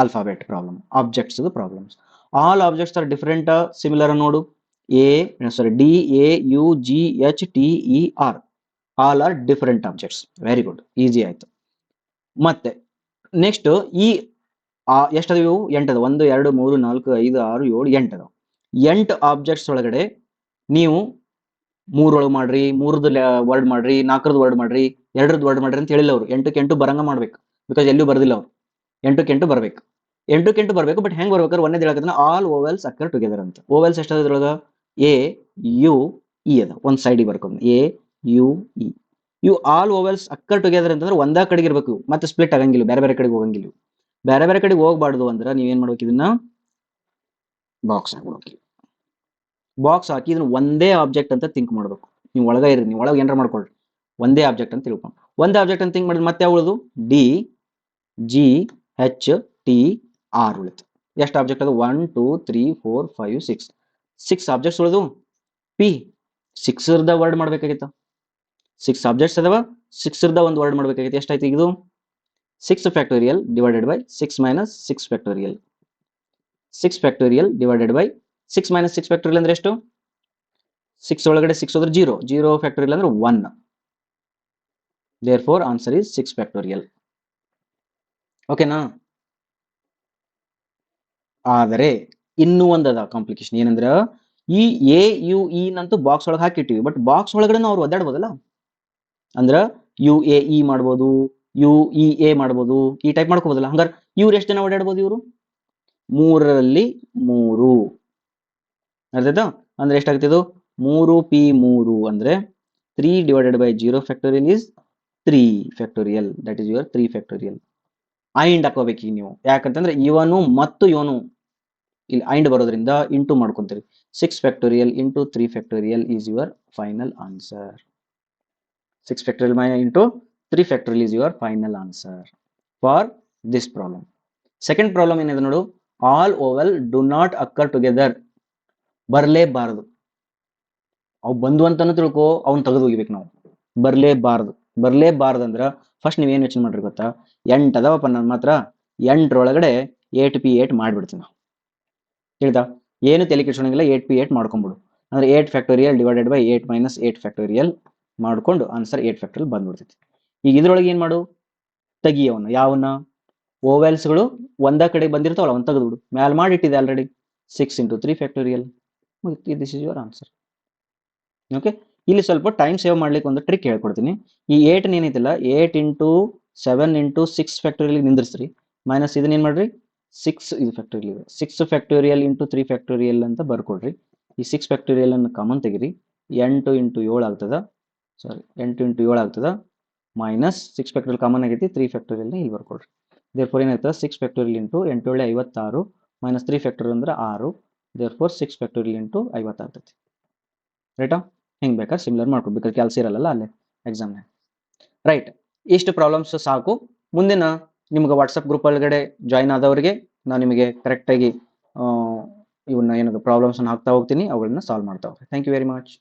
alphabet problem, objects the problems. All objects are different, similar nodu. D A U G H T E R. All are different objects. Very good, easy ಆಯ್ತು. ಮತ್ತೆ next ಈ ಎಷ್ಟದ? ಇವು 8 ಅದ. 1 2 3 4 5 6 7 8 ಅದಾವ. 8 objects ಒಳಗಡೆ ನೀವು 3 ಒಳಗೆ ಮಾಡ್ರಿ, 3ದ ವರ್ಡ್ ಮಾಡ್ರಿ, 4ದ ವರ್ಡ್ ಮಾಡ್ರಿ, 2ದ ವರ್ಡ್ ಮಾಡ್ರಿ ಅಂತ ಹೇಳಿಲ್ಲ ಅವರು. 8ಕ್ಕೆ 8 ಬರಂಗ ಮಾಡ್ಬೇಕು. ಬಿಕಾಸ್ ಎಲ್ಲೂ ಬರ್ದಿಲ್ಲ ಅವ್ರು. 8ಕ್ಕೆ 8 ಬರ್ಬೇಕು. 8ಕ್ಕೆ 8 ಬರ್ಬೇಕು. ಬಟ್ ಹೆಂಗ್ ಬರ್ಬೇಕಾದ್ರೆ ಒಂದೇ ಹೇಳಕತ್ತ ಆಲ್ ಓವೆಲ್ಸ್ ಅಕ್ಕರ್ ಟುಗೆದರ್ ಅಂತ. ಓವೆಲ್ಸ್ ಎಷ್ಟದ ಇದ್ರೊಳಗ? ಎ ಯು ಇ ಅದ. ಒಂದ್ ಸೈಡಿಗೆ ಬರ್ಕೊಂಡು ಎ ಯು ಇ. ಇವು ಆಲ್ ಓವೆಲ್ಸ್ ಅಕ್ಕರ್ ಟುಗೆದರ್ ಅಂತಂದ್ರೆ ಒಂದೇ ಕಡೆಗೆ ಇರ್ಬೇಕು. ಮತ್ತೆ ಸ್ಪ್ಲಿಟ್ ಆಗಂಗಿಲ್ಲ, ಬೇರೆ ಬೇರೆ ಕಡೆಗೆ ಹೋಗಂಗಿಲ್ಲ. ಬೇರೆ ಬೇರೆ ಕಡೆಗೆ ಹೋಗ್ಬಾರ್ದು ಅಂದ್ರೆ ನೀವೇನ್ ಮಾಡ್ಬೇಕು? ಇದನ್ನ ಬಾಕ್ಸ್ ಹಾಕ್ಬಿಡ್ಬೇಕು. ಬಾಕ್ಸ್ ಹಾಕಿ ಇದನ್ನ ಒಂದೇ ಆಬ್ಜೆಕ್ಟ್ ಅಂತ ಥಿಂಕ್ ಮಾಡ್ಬೇಕು. ನೀವು ಒಳಗ ಇರಿ, ನೀವು ಒಳಗೆ ಏನಾರ ಮಾಡ್ಕೊಳ್ರಿ. ಒಂದೇ ಆಬ್ಜೆಕ್ಟ್ ಅಂತ ತಿಳ್ಕೊಂಡು ಒಂದೇ ಆಬ್ಜೆಕ್ಟ್ ಅಂತ ಥಿಂಕ್ ಮಾಡಿದ್ರೆ ಮತ್ತೆ ಯಾವ ಉಳಿದು? D G H T R ಉಳಿತು. ಎಷ್ಟು ಆಬ್ಜೆಕ್ಟ್ ಅದು? 1 2 3 4 5 6. 6 ಆಬ್ಜೆಕ್ಟ್ಸ್ ಉಳಿದು. ಪಿ 6ದ ವರ್ಡ್ ಮಾಡ್ಬೇಕಾಗಿತ್ತ. 6 ಆಬ್ಜೆಕ್ಟ್ಸ್ ಅದಾವ. 6ದ ಒಂದು ವರ್ಡ್ ಮಾಡ್ಬೇಕಾಗಿತ್ತು. ಎಷ್ಟಾಯ್ತು ಇದು? 6 factorial divided by 6 minus 6 factorial. 6 factorial divided by 6 minus 6 factorial ಅಂದ್ರೆ ಎಷ್ಟು? 6 ಒಳಗಡೆ 6 ಹೋದ್ರೆ 0. 0 factorial ಅಂದ್ರೆ 1. Therefore answer is 6 factorial. ಓಕೆನಾ? ಆದರೆ ಇನ್ನೂ ಒಂದದ ಕಾಂಪ್ಲಿಕೇಶನ್. ಏನಂದ್ರ ಈ ಎ ಯು ಇ ನಂತೂ ಬಾಕ್ಸ್ ಒಳಗೆ ಹಾಕಿಟ್ಟಿವಿ. ಬಟ್ ಬಾಕ್ಸ್ ಒಳಗಡೆ ಅವ್ರು ಒದ್ದಾಡ್ಬೋದಲ್ಲ. ಅಂದ್ರ ಯು ಎ ಇ ಮಾಡ್ಬೋದು, ಯು ಇ ಎ ಮಾಡ್ಬೋದು, ಈ ಟೈಪ್ ಮಾಡ್ಕೋಬೋದಲ್ಲ. ಹಂಗಾರೆ ಇವ್ರು ಎಷ್ಟು ಜನ ಓಡಾಡ್ಬೋದು? ಇವರು 3ರಲ್ಲಿ 3. ಅರ್ಥಾಯ್ತಾ? ಅಂದ್ರೆ ಎಷ್ಟಾಗ್ತಿದ್ದು? 3p3 ಅಂದ್ರೆ 3 divided by 0 factorial is 3 factorial. That is your 3 factorial. And ಹಾಕೋಬೇಕು ನೀವು. ಯಾಕಂತಂದ್ರೆ ಇವನು ಮತ್ತು ಇವನು ಇಲ್ಲಿ ಐಂಡ್ ಬರೋದ್ರಿಂದ into ಮಾಡ್ಕೊಂತೀರಿ. 6 factorial into 3 factorial is your final answer. 6 factorial into 3 factorial is your final answer for this problem. Second problem ಏನಿದೆ ನೋಡು. All vowel do not occur together. ಬರಲೇಬಾರದು. ಅವು ಬಂದು ಅಂತಾನು ತಿಳ್ಕೊ, ಅವನ್ ತೆಗೆದು ಹೋಗ್ಬೇಕು ನಾವು. ಬರಲೇಬಾರ್ದು ಅಂದ್ರೆ ಫಸ್ಟ್ ನೀವೇನು ಯೋಚನೆ ಮಾಡ್ರಿ ಗೊತ್ತಾ, 8 ಅದಾವಪ್ಪ ನನ್ನ ಮಾತ್ರ, 8ರೊಳಗಡೆ 8p8 ಮಾಡಿಬಿಡ್ತೀನಿ ನಾವು. ತಿಳಿದಾ? ಏನು ತಲೆ ಕೆಡಿಸ್ಕೊಳಂಗಿಲ್ಲ, 8p8 ಮಾಡ್ಕೊಂಬಿಡು. ಅಂದ್ರೆ 8 factorial divided by 8 minus 8 factorial ಮಾಡ್ಕೊಂಡು ಆನ್ಸರ್ 8 ಫ್ಯಾಕ್ಟೋರಿಯಲ್ ಬಂದ್ಬಿಡ್ತೈತಿ. ಈಗ ಇದ್ರೊಳಗೆ ಏನು ಮಾಡು, ತೆಗಿಯವನ್ನ ಯಾವನ್ನ ಓವೆಲ್ಸ್ಗಳು ಒಂದ ಕಡೆ ಬಂದಿರ್ತಾವಲ್ಲ ಅವ್ನು ತೆಗೆದ್ಬಿಡು. ಮ್ಯಾಲ್ ಮಾಡಿಟ್ಟಿದೆ already 6 into 3 factorial. This is your answer. Okay, ಇಲ್ಲಿ ಸ್ವಲ್ಪ ಟೈಮ್ ಸೇವ್ ಮಾಡ್ಲಿಕ್ಕೆ ಒಂದು ಟ್ರಿಕ್ ಹೇಳ್ಕೊಡ್ತೀನಿ. ಈ 8 ಏನೈತಿಲ್ಲ, 8 ಇಂಟು 7 ಇಂಟು 6 ಫ್ಯಾಕ್ಟೋರಿಯಲ್ ನಿಂದಿರ್ಸ್ರಿ, ಮೈನಸ್ ಇದನ್ನ ಏನ್ ಮಾಡ್ರಿ 6 ಇದು ಫ್ಯಾಕ್ಟೋರಿಯಲ್, 6 ಫ್ಯಾಕ್ಟೋರಿಯಲ್ ಇಂಟು 3 ಫ್ಯಾಕ್ಟೋರಿಯಲ್ ಅಂತ ಬರ್ಕೊಡ್ರಿ. ಈ 6 ಫ್ಯಾಕ್ಟೋರಿಯಲ್ ಅನ್ನು ಕಾಮನ್ ತೆಗಿರಿ, 8 ಇಂಟು 7 ಆಗ್ತದ, ಸಾರಿ 8 ಇಂಟು 7 ಆಗ್ತದ, ಮೈನಸ್ 6 ಫ್ಯಾಕ್ಟೋರಿಯಲ್ ಕಾಮನ್ ಆಗೈತಿ, 3 ಫ್ಯಾಕ್ಟೋರಿಯಲ್ನ ಇಲ್ಲಿ ಬರ್ಕೊಡ್ರಿ. ದೇರ್ಫೋರ್ ಏನಾಗ್ತದೆ 6 ಫ್ಯಾಕ್ಟೋರಿಯಲ್ ಇಂಟು 8 7 56 ಮೈನಸ್ 3 ಫ್ಯಾಕ್ಟೋರಿಯಲ್ ಅಂದ್ರೆ 6, ದೇರ್ಫೋರ್ 6 ಫ್ಯಾಕ್ಟೋರಿಯಲ್ ಇಂಟು 50 ಆಗ್ತೈತಿ. ರೈಟಾ? ಹಿಂಗೆ ಬೇಕಾದ್ರೆ ಸಿಮಿಲರ್ ಮಾಡ್ಕೊಡ್ಬೇಕಾದ್ರೆ ಕೆಲಸ ಇರಲ್ಲ ಅಲ್ಲೇ ಎಕ್ಸಾಮ್ನ. ರೈಟ್, ಇಷ್ಟು ಪ್ರಾಬ್ಲಮ್ಸ್ ಸಾಕು. ಮುಂದಿನ ನಿಮ್ಗೆ ವಾಟ್ಸಪ್ ಗ್ರೂಪ್ ಒಳಗಡೆ ಜಾಯ್ನ್ ಆದವರಿಗೆ ನಾನು ನಿಮಗೆ ಕರೆಕ್ಟಾಗಿ ಇವನ್ನ ಏನದು ಪ್ರಾಬ್ಲಮ್ಸನ್ನು ಹಾಕ್ತಾ ಹೋಗ್ತೀನಿ, ಅವುಗಳನ್ನ ಸಾಲ್ವ್ ಮಾಡ್ತಾ ಹೋಗ್ತೀನಿ. Thank you very much.